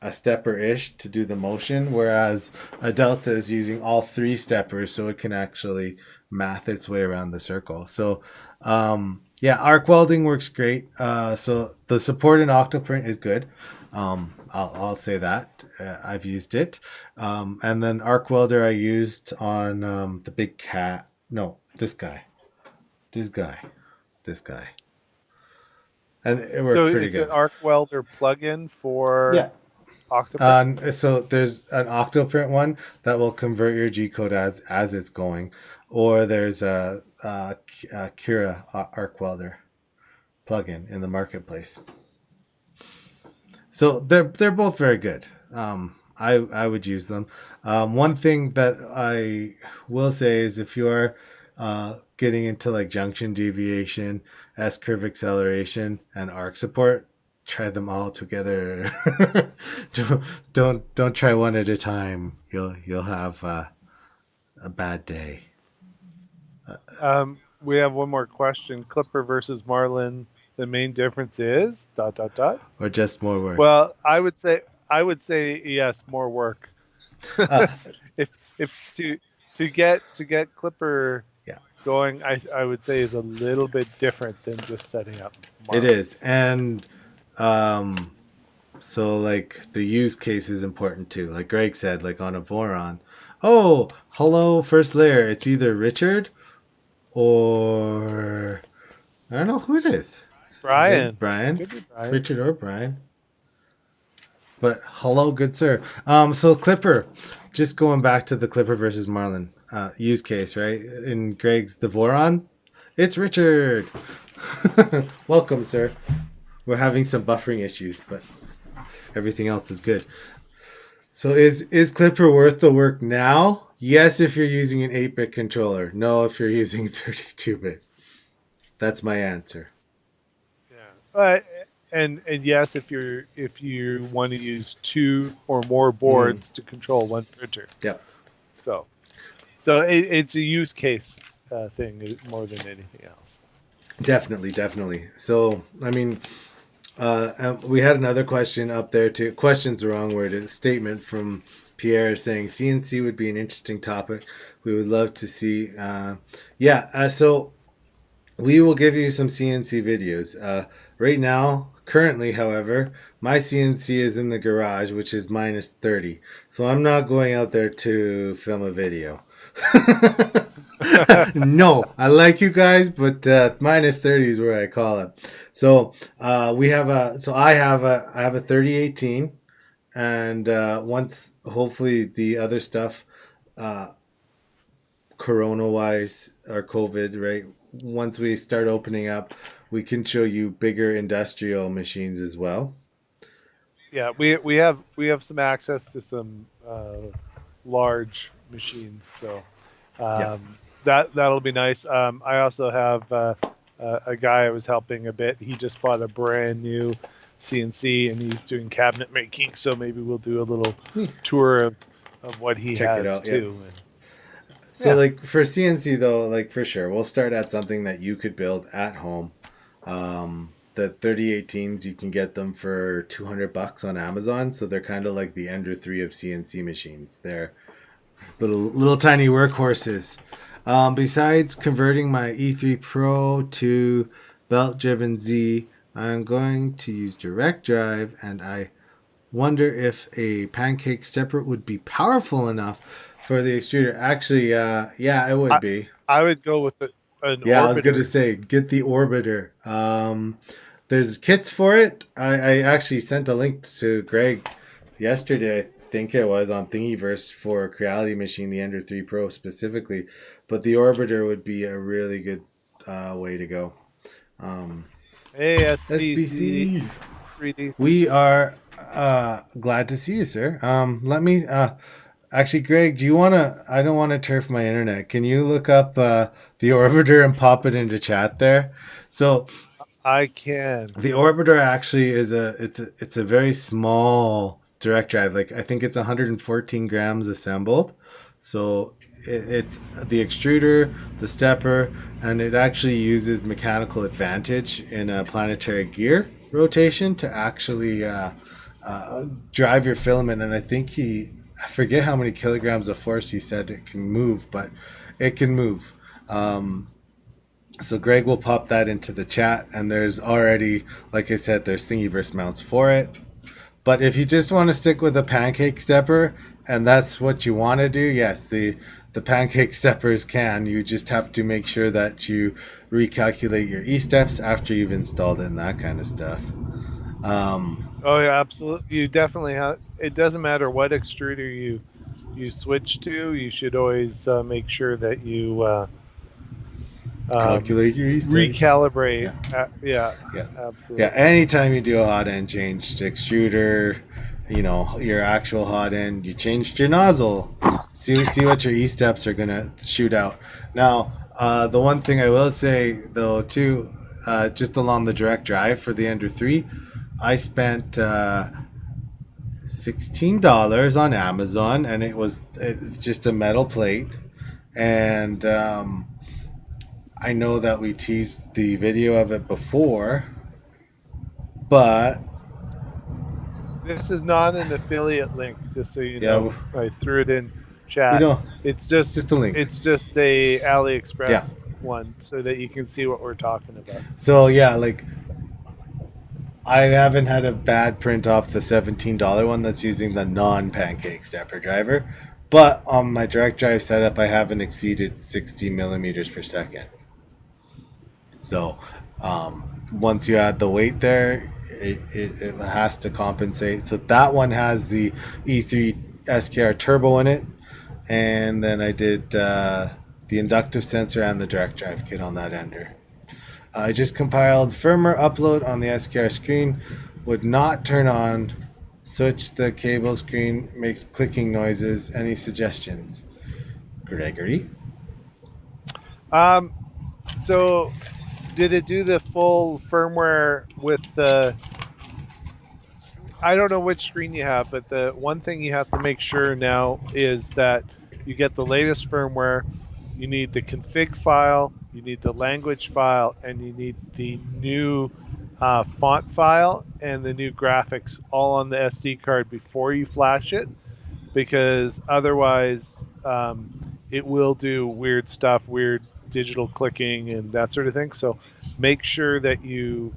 a stepper ish to do the motion, whereas a delta is using all three steppers, so it can actually math its way around the circle. So, yeah, arc welding works great. So the support in AstroPrint is good. I'll say that I've used it, and then arc welder I used on the big cat. No, this guy, this guy, this guy, and it
So
worked pretty
it's an
good.
arc welder plugin for
Yeah.
Octoprint.
So there's an Octoprint one that will convert your G code as it's going, or there's a Kira arc welder plugin in the marketplace. So they're both very good. I would use them. One thing that I will say is if you're getting into like junction deviation, S curve acceleration, and arc support, try them all together. Don't try one at a time. You'll have a bad day.
We have one more question. Clipper versus Marlin. The main difference is ...
Or just more work.
Well, I would say yes, more work.
Uh,
if to get Clipper
yeah,
going, I would say is a little bit different than just setting up
it
Marlin.
is, and um, so like the use case is important too. Like Greg said, like on a Voron, oh hello first layer. It's either Richard or I don't know who it is. Maybe
Brian.
Brian,
Could be Brian.
Richard or Brian. But hello, good sir. So Clipper, just going back to the Clipper versus Marlin use case, right? In Greg's the Voron, it's Richard. Welcome, sir. We're having some buffering issues, but everything else is good. So is Clipper worth the work now? Yes, if you're using an 8-bit controller. No, if you're using 32-bit. That's my answer.
Yeah. And yes, if you want to use two or more boards to control one printer.
Yep.
So it's a use case thing more than anything else.
Definitely. So, I mean, we had another question up there too. Question's the wrong word. A statement from Pierre saying CNC would be an interesting topic. We would love to see. So we will give you some CNC videos. Right now, currently, however, my CNC is in the garage, which is minus 30. So I'm not going out there to film a video. No, I like you guys, but minus 30 is where I call it. So I have a 3018, and once hopefully the other stuff, Corona wise or COVID, right? Once we start opening up, we can show you bigger industrial machines as well.
Yeah, we have some access to some large machines, so
Yeah.
that'll be nice. I also have a guy I was helping a bit. He just bought a brand new CNC and he's doing cabinet making, so maybe we'll do a little tour of what he
Check it
has
out, yeah.
too. And,
So like for CNC though, like for sure, we'll start at something that you could build at home. The 3018s, you can get them for $200 on Amazon. So they're kind of like the Ender 3 of CNC machines. They're little tiny workhorses. Besides converting my E3 Pro to belt-driven Z, I'm going to use direct drive, and I wonder if a pancake stepper would be powerful enough for the extruder. Actually, yeah, it would be.
I would go with an
Yeah, I was going to
orbiter.
say, get the orbiter. There's kits for it. I actually sent a link to Greg yesterday, I think it was, on Thingiverse for a Creality machine, the Ender 3 Pro specifically. But the orbiter would be a really good way to go.
ASPC
SBC.
3D.
We are glad to see you, sir. Let me actually, Greg, do you want to? I don't want to turf my internet. Can you look up the orbiter and pop it into chat there? So
I can.
the orbiter actually is it's a very small direct drive. Like I think it's 114 grams assembled. So it's the extruder, the stepper, and it actually uses mechanical advantage in a planetary gear rotation to actually drive your filament. And I think I forget how many kilograms of force he said it can move, but it can move. So Greg will pop that into the chat, and there's already, like I said, there's Thingiverse mounts for it. But if you just want to stick with a pancake stepper, and that's what you want to do, yes, the pancake steppers can. You just have to make sure that you recalculate your E-steps after you've installed it and that kind of stuff.
Oh yeah, absolutely. You definitely have. It doesn't matter what extruder you switch to. You should always make sure that you
calculate your E-steps.
Recalibrate.
Yeah,
absolutely.
Yeah, anytime you do a hot end change to extruder, your actual hot end, you changed your nozzle. See what your E-steps are gonna shoot out. Now, the one thing I will say though too, just along the direct drive for the Ender 3, I spent $16 on Amazon, and it's just a metal plate. And I know that we teased the video of it before, but
this is not an affiliate link, just so you know. I threw it in chat. It's just
a link.
It's just a AliExpress one, so that you can see what we're talking about.
So yeah, like I haven't had a bad print off the $17 one that's using the non-pancake stepper driver, but on my direct drive setup, I haven't exceeded 60 millimeters per second. So once you add the weight there, it has to compensate. So that one has the E3 SKR turbo in it, and then I did the inductive sensor and the direct drive kit on that Ender. I just compiled firmware upload on the SKR screen. Would not turn on. Switch the cable screen, makes clicking noises. Any suggestions? Gregory?
So did it do the full firmware with the... I don't know which screen you have, but the one thing you have to make sure now is that you get the latest firmware. You need the config file, you need the language file, and you need the new font file and the new graphics all on the SD card before you flash it, because otherwise it will do weird stuff, weird digital clicking and that sort of thing. So make sure that you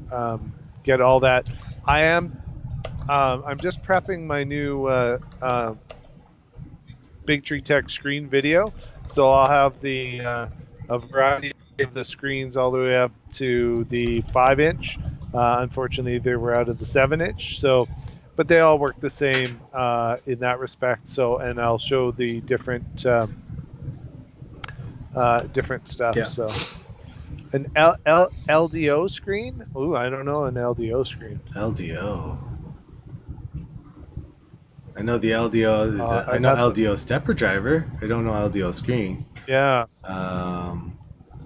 get all that. I'm just prepping my new Big Tree Tech screen video, so I'll have a variety of the screens all the way up to the 5-inch. Unfortunately, they were out of the 7-inch, so, but they all work the same in that respect. So, and I'll show the different stuff. Yeah. So, an LDO screen? Ooh, I don't know an LDO screen.
LDO. I know the LDO is. I know LDO stepper driver. I don't know LDO screen.
Yeah.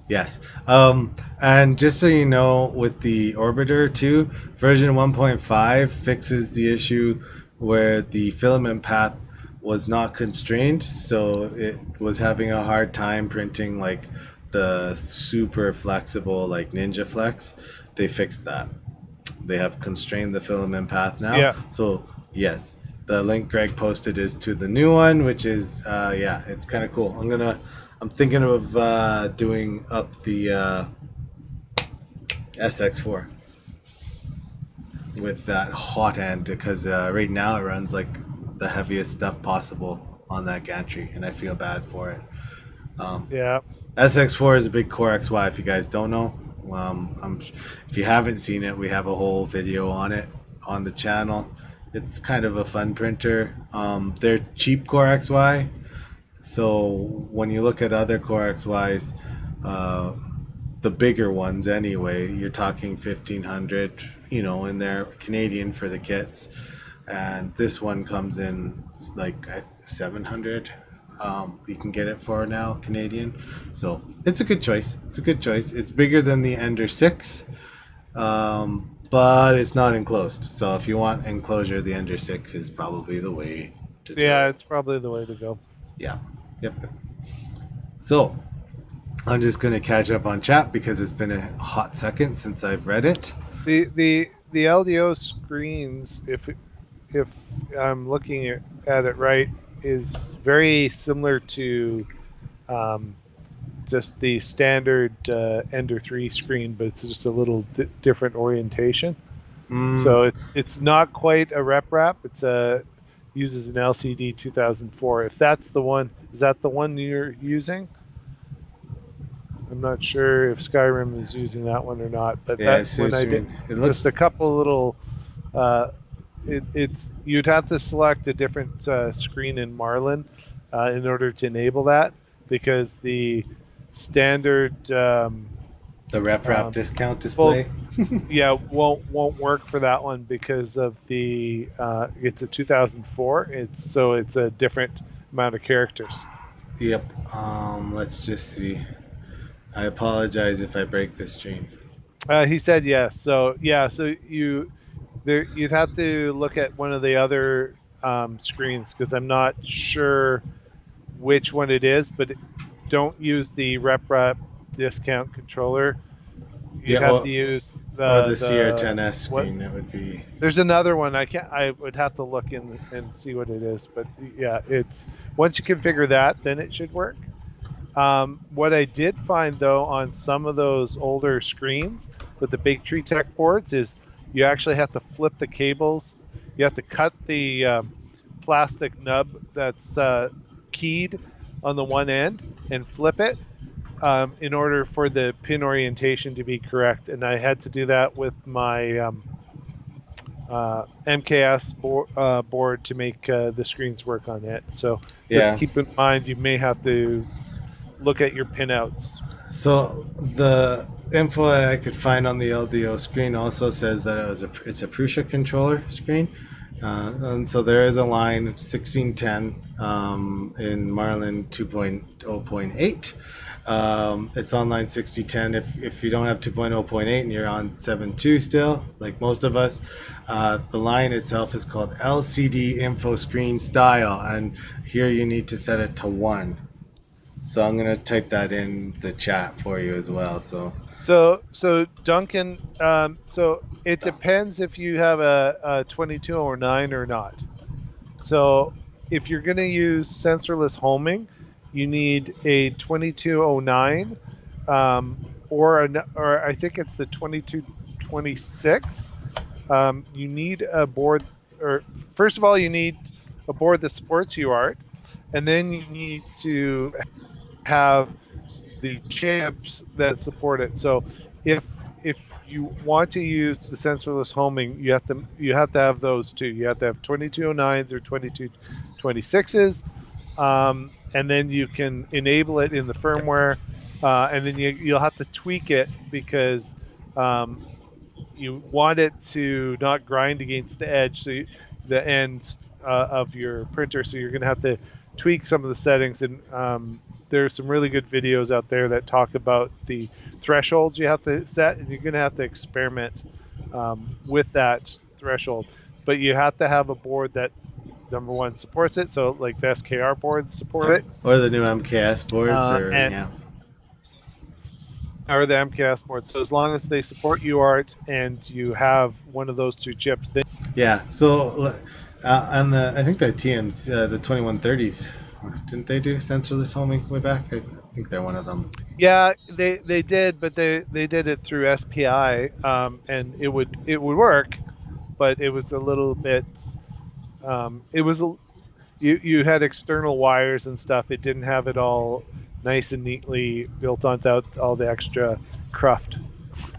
Yes. And just so you know, with the Orbiter 2, version 1.5 fixes the issue where the filament path was not constrained, so it was having a hard time printing like the super flexible like Ninja Flex. They fixed that. They have constrained the filament path now.
Yeah.
So yes. The link Greg posted is to the new one, which is it's kind of cool. I'm thinking of doing up the SX4 with that hot end, because right now it runs like the heaviest stuff possible on that gantry, and I feel bad for it. SX4 is a big Core XY. If you guys don't know, if you haven't seen it, we have a whole video on it on the channel. It's kind of a fun printer. They're cheap Core XY, so when you look at other Core XYs, the bigger ones anyway, you're talking 1,500, in there, Canadian for the kits, and this one comes in like 700. You can get it for now, Canadian, so it's a good choice. It's bigger than the Ender 6. but it's not enclosed. So if you want enclosure, the Ender 6 is probably the way to do
Yeah,
it.
it's probably the way to go.
Yeah. Yep. So I'm just going to catch up on chat because it's been a hot second since I've read it.
The LDO screens, if I'm looking at it right, is very similar to just the standard Ender 3 screen, but it's just a little different orientation. So it's not quite a rep wrap. It's uses an LCD 2004. If that's the one, is that the one you're using? I'm not sure if Skyrim is using that one or not, but
Yeah, I
that
see
when
what
I
you
did
mean. It looks
just a couple little, it's you'd have to select a different screen in Marlin in order to enable that, because the standard
the rep wrap discount
full
display.
yeah won't work for that one because of the it's a 2004. It's a different amount of characters.
Yep. Let's just see. I apologize if I break the stream.
He said yes. So yeah, so you'd have to look at one of the other screens, because I'm not sure which one it is, but don't use the rep discount controller. You'd
Yeah,
have to use
or the
the
CR10S
what.
screen. That would be.
There's another one. I would have to look in and see what it is, but yeah, it's once you configure that, then it should work. What I did find though on some of those older screens with the Big Tree Tech boards is you actually have to flip the cables. You have to cut the plastic nub that's keyed on the one end and flip it in order for the pin orientation to be correct. And I had to do that with my MKS board to make the screens work on it. So just keep in mind you may have to look at your pinouts.
So the info that I could find on the LDO screen also says that it's a Prusa controller screen, and so there is a line 1610 in Marlin 2.0.8. It's on line 6010. If you don't have 2.0.8 and you're on 7.2 still, like most of us, the line itself is called LCD Info Screen Style, and here you need to set it to 1. So I'm gonna type that in the chat for you as well.
So Duncan, so it depends if you have a 2209 or not. So if you're going to use sensorless homing, you need a 2209, or I think it's the 2226. You need a board, or first of all, you need a board that supports UART, and then you need to have the chips that support it. So if you want to use the sensorless homing, you have to have those two. You have to have 2209s or 2226s, and then you can enable it in the firmware, and then you'll have to tweak it because you want it to not grind against the edge, so the ends of your printer. So you're going to have to tweak some of the settings, and there's some really good videos out there that talk about the thresholds you have to set, and you're going to have to experiment with that threshold. But you have to have a board that, number one, supports it. So like the SKR boards support it,
or the new MKS boards,
or the MKS board. So as long as they support UART and you have one of those two chips, then
So on I think the TMs, the 2130s, didn't they do sensorless homing way back? I think they're one of them.
Yeah, they did, but they did it through SPI, and it would work, but it was a little bit. You had external wires and stuff. It didn't have it all nice and neatly built onto all the extra cruft,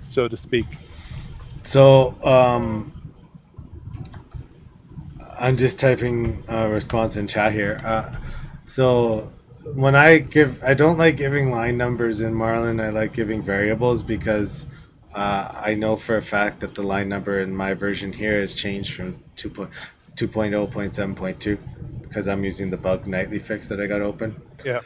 so to speak.
So I'm just typing a response in chat here. So when I don't like giving line numbers in Marlin. I like giving variables because I know for a fact that the line number in my version here has changed from 2.0.7.2 because I'm using the bug nightly fix that I got open.
Yeah.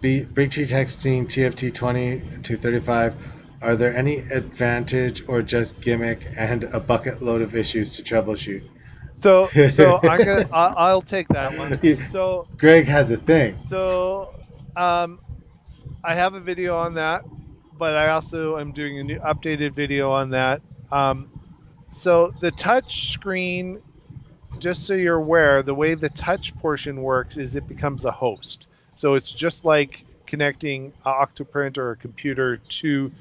Big Tree texting TFT 20 to 35. Are there any advantage or just gimmick and a bucket load of issues to troubleshoot?
So I'll take that one. So
Greg has a thing.
so um, I have a video on that, but I also am doing a new updated video on that. Um, so the touch screen, just so you're aware, the way the touch portion works is it becomes a host. So it's just like connecting an AstroPrint or a computer to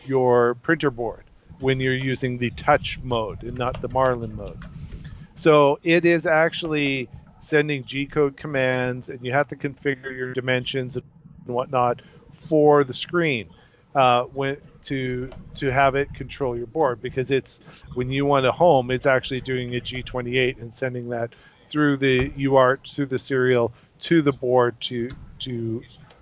your printer board when you're using the touch mode and not the Marlin mode. So it is actually sending G-code commands, and you have to configure your dimensions and whatnot for the screen when to have it control your board, because it's when you want a home, it's actually doing a G28 and sending that through the UART, through the serial to the board to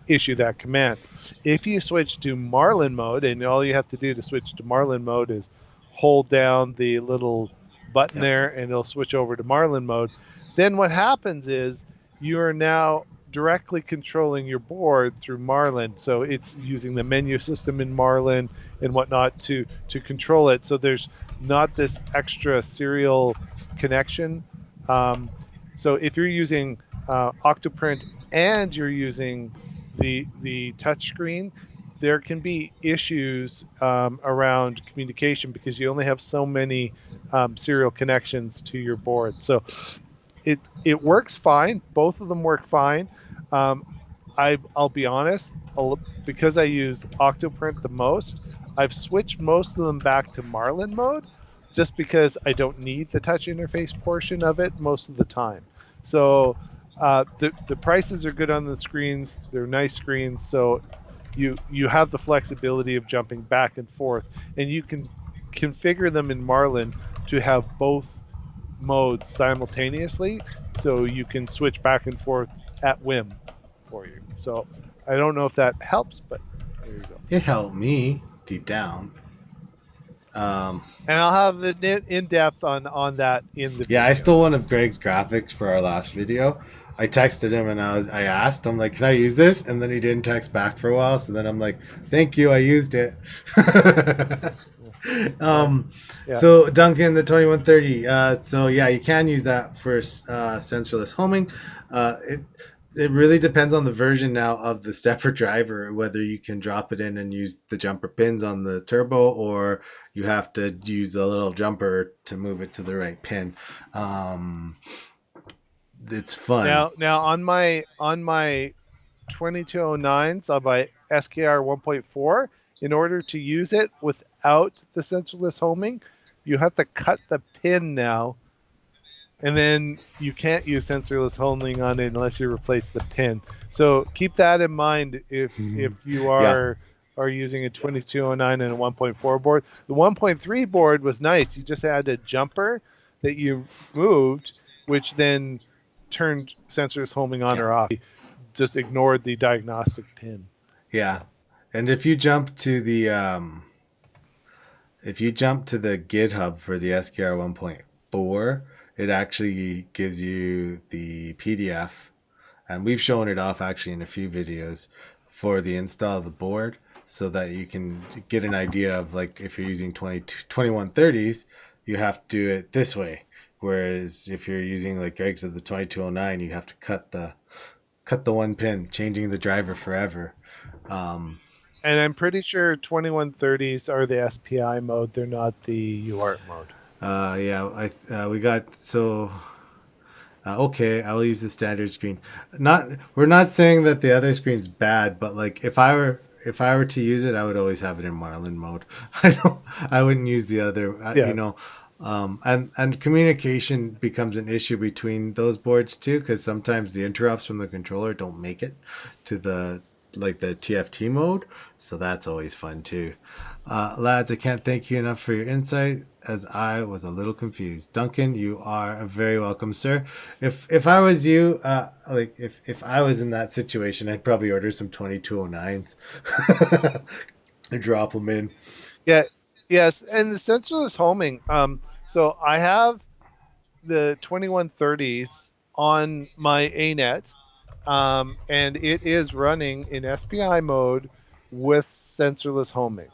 issue that command. If you switch to Marlin mode, and all you have to do to switch to Marlin mode is hold down the little button there and it'll switch over to Marlin mode, then what happens is you are now directly controlling your board through Marlin. So it's using the menu system in Marlin and whatnot to control it. So there's not this extra serial connection. So if you're using AstroPrint and you're using the touch screen, there can be issues around communication because you only have so many serial connections to your board. So it works fine. Both of them work fine. I'll be honest, because I use AstroPrint the most, I've switched most of them back to Marlin mode just because I don't need the touch interface portion of it most of the time. So the prices are good on the screens. They're nice screens. So you have the flexibility of jumping back and forth, and you can configure them in Marlin to have both modes simultaneously, so you can switch back and forth at whim for you. So I don't know if that helps, but there you go.
It helped me deep down.
And I'll have an in-depth on that in the video.
I stole one of Greg's graphics for our last video. I texted him and I asked him, like, can I use this? And then he didn't text back for a while. So then I'm like, thank you, I used it. So Duncan, the 2130. So yeah, you can use that for sensorless homing. It really depends on the version now of the stepper driver, whether you can drop it in and use the jumper pins on the turbo, or you have to use a little jumper to move it to the right pin. It's fun.
Now on my 2209s on my SKR 1.4, in order to use it without the sensorless homing, you have to cut the pin now, and then you can't use sensorless homing on it unless you replace the pin. So keep that in mind if you are using a 2209 and a 1.4 board. The 1.3 board was nice. You just had a jumper that you moved, which then turned sensorless homing on or off. Just ignored the diagnostic pin.
Yeah. And if you jump to the GitHub for the SKR 1.4, it actually gives you the PDF, and we've shown it off actually in a few videos for the install of the board, so that you can get an idea of, like, if you're using 2130s, you have to do it this way. Whereas if you're using, like Greg's of the 2209, you have to cut the one pin, changing the driver forever.
And I'm pretty sure 2130s are the SPI mode. They're not the UART mode.
We got so. Okay, I'll use the standard screen. We're not saying that the other screen's bad, but like if I were to use it, I would always have it in Marlin mode. I wouldn't use the other. And communication becomes an issue between those boards too, because sometimes the interrupts from the controller don't make it to the TFT mode, so that's always fun too. Lads, I can't thank you enough for your insight, as I was a little confused. Duncan, you are very welcome, sir. If I was you, if I was in that situation, I'd probably order some 2209s and drop them in.
Yeah, yes, and the sensorless homing. So I have the 2130s on my ANET, and it is running in SPI mode with sensorless homing.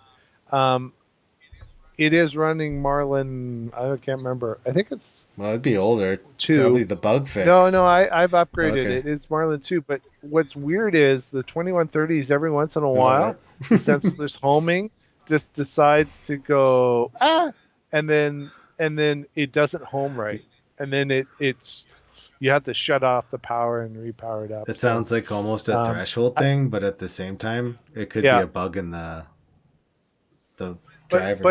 It is running Marlin. I can't remember. I think it's
Well, it'd be older.
2.
Probably the bug
No,
fix.
no, I've upgraded
Okay.
it. It's Marlin 2. But what's weird is the 2130s every once in a
They don't
while,
work.
the sensorless homing just decides to go and then it doesn't home right, and then it's you have to shut off the power and repower it up.
It
So,
sounds like almost a
um,
threshold
I,
thing, but at the same time, it could be
yeah,
a bug in the
but
driver.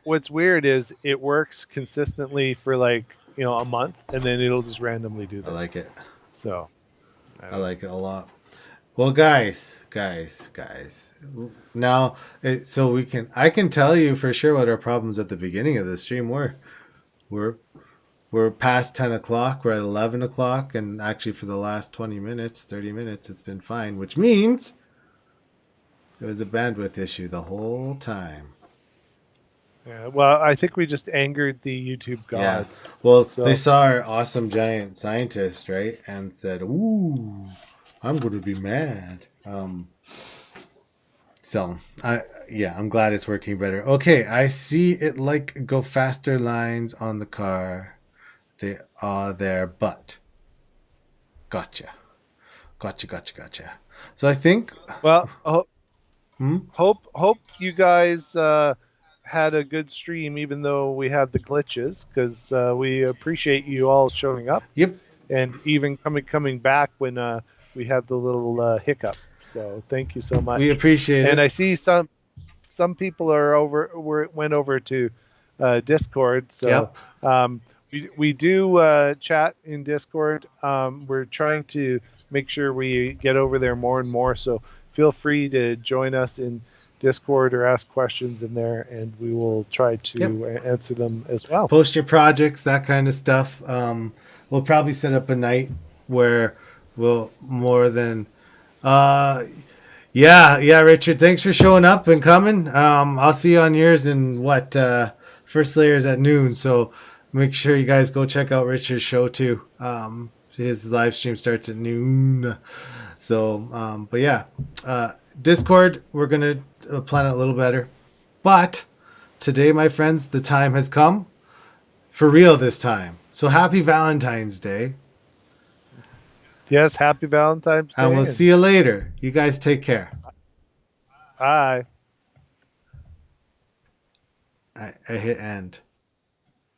what's weird is it works consistently for like a month, and then it'll just randomly do
I
this.
like it.
So I
I
don't know.
like it a lot. Well, guys. Now, so I can tell you for sure what our problems at the beginning of the stream were. We're we're past 10 o'clock. We're at 11 o'clock, and actually for the last 20 minutes, 30 minutes, it's been fine. Which means it was a bandwidth issue the whole time.
Yeah, well, I think we just angered the YouTube
Yeah.
gods.
Well, they
So
saw our awesome giant scientist, right, and said, "Ooh, I'm going to be mad." So I'm glad it's working better. Okay, I see it like go faster lines on the car. They are there, but gotcha. So I think,
well,
hmm?
hope you guys had a good stream, even though we had the glitches, because we appreciate you all showing up
Yep,
and even coming back when we had the little hiccup. So thank you so
we
much.
appreciate
And I
it.
see some people went over to Discord. So
Yep.
we do chat in Discord. We're trying to make sure we get over there more and more. So feel free to join us in Discord or ask questions in there, and we will try
Yep.
to answer them as well.
Post your projects, that kind of stuff. We'll probably set up a night where we'll more than uh yeah, Richard, thanks for showing up and coming. I'll see you on yours in first layers at noon. So make sure you guys go check out Richard's show too. His live stream starts at noon. So, but yeah, Discord, we're gonna plan it a little better. But today, my friends, the time has come for real this time. So happy Valentine's Day,
Yes, happy Valentine's
and we'll
Day,
see
and
you later. You guys take care.
bye.
I hit end.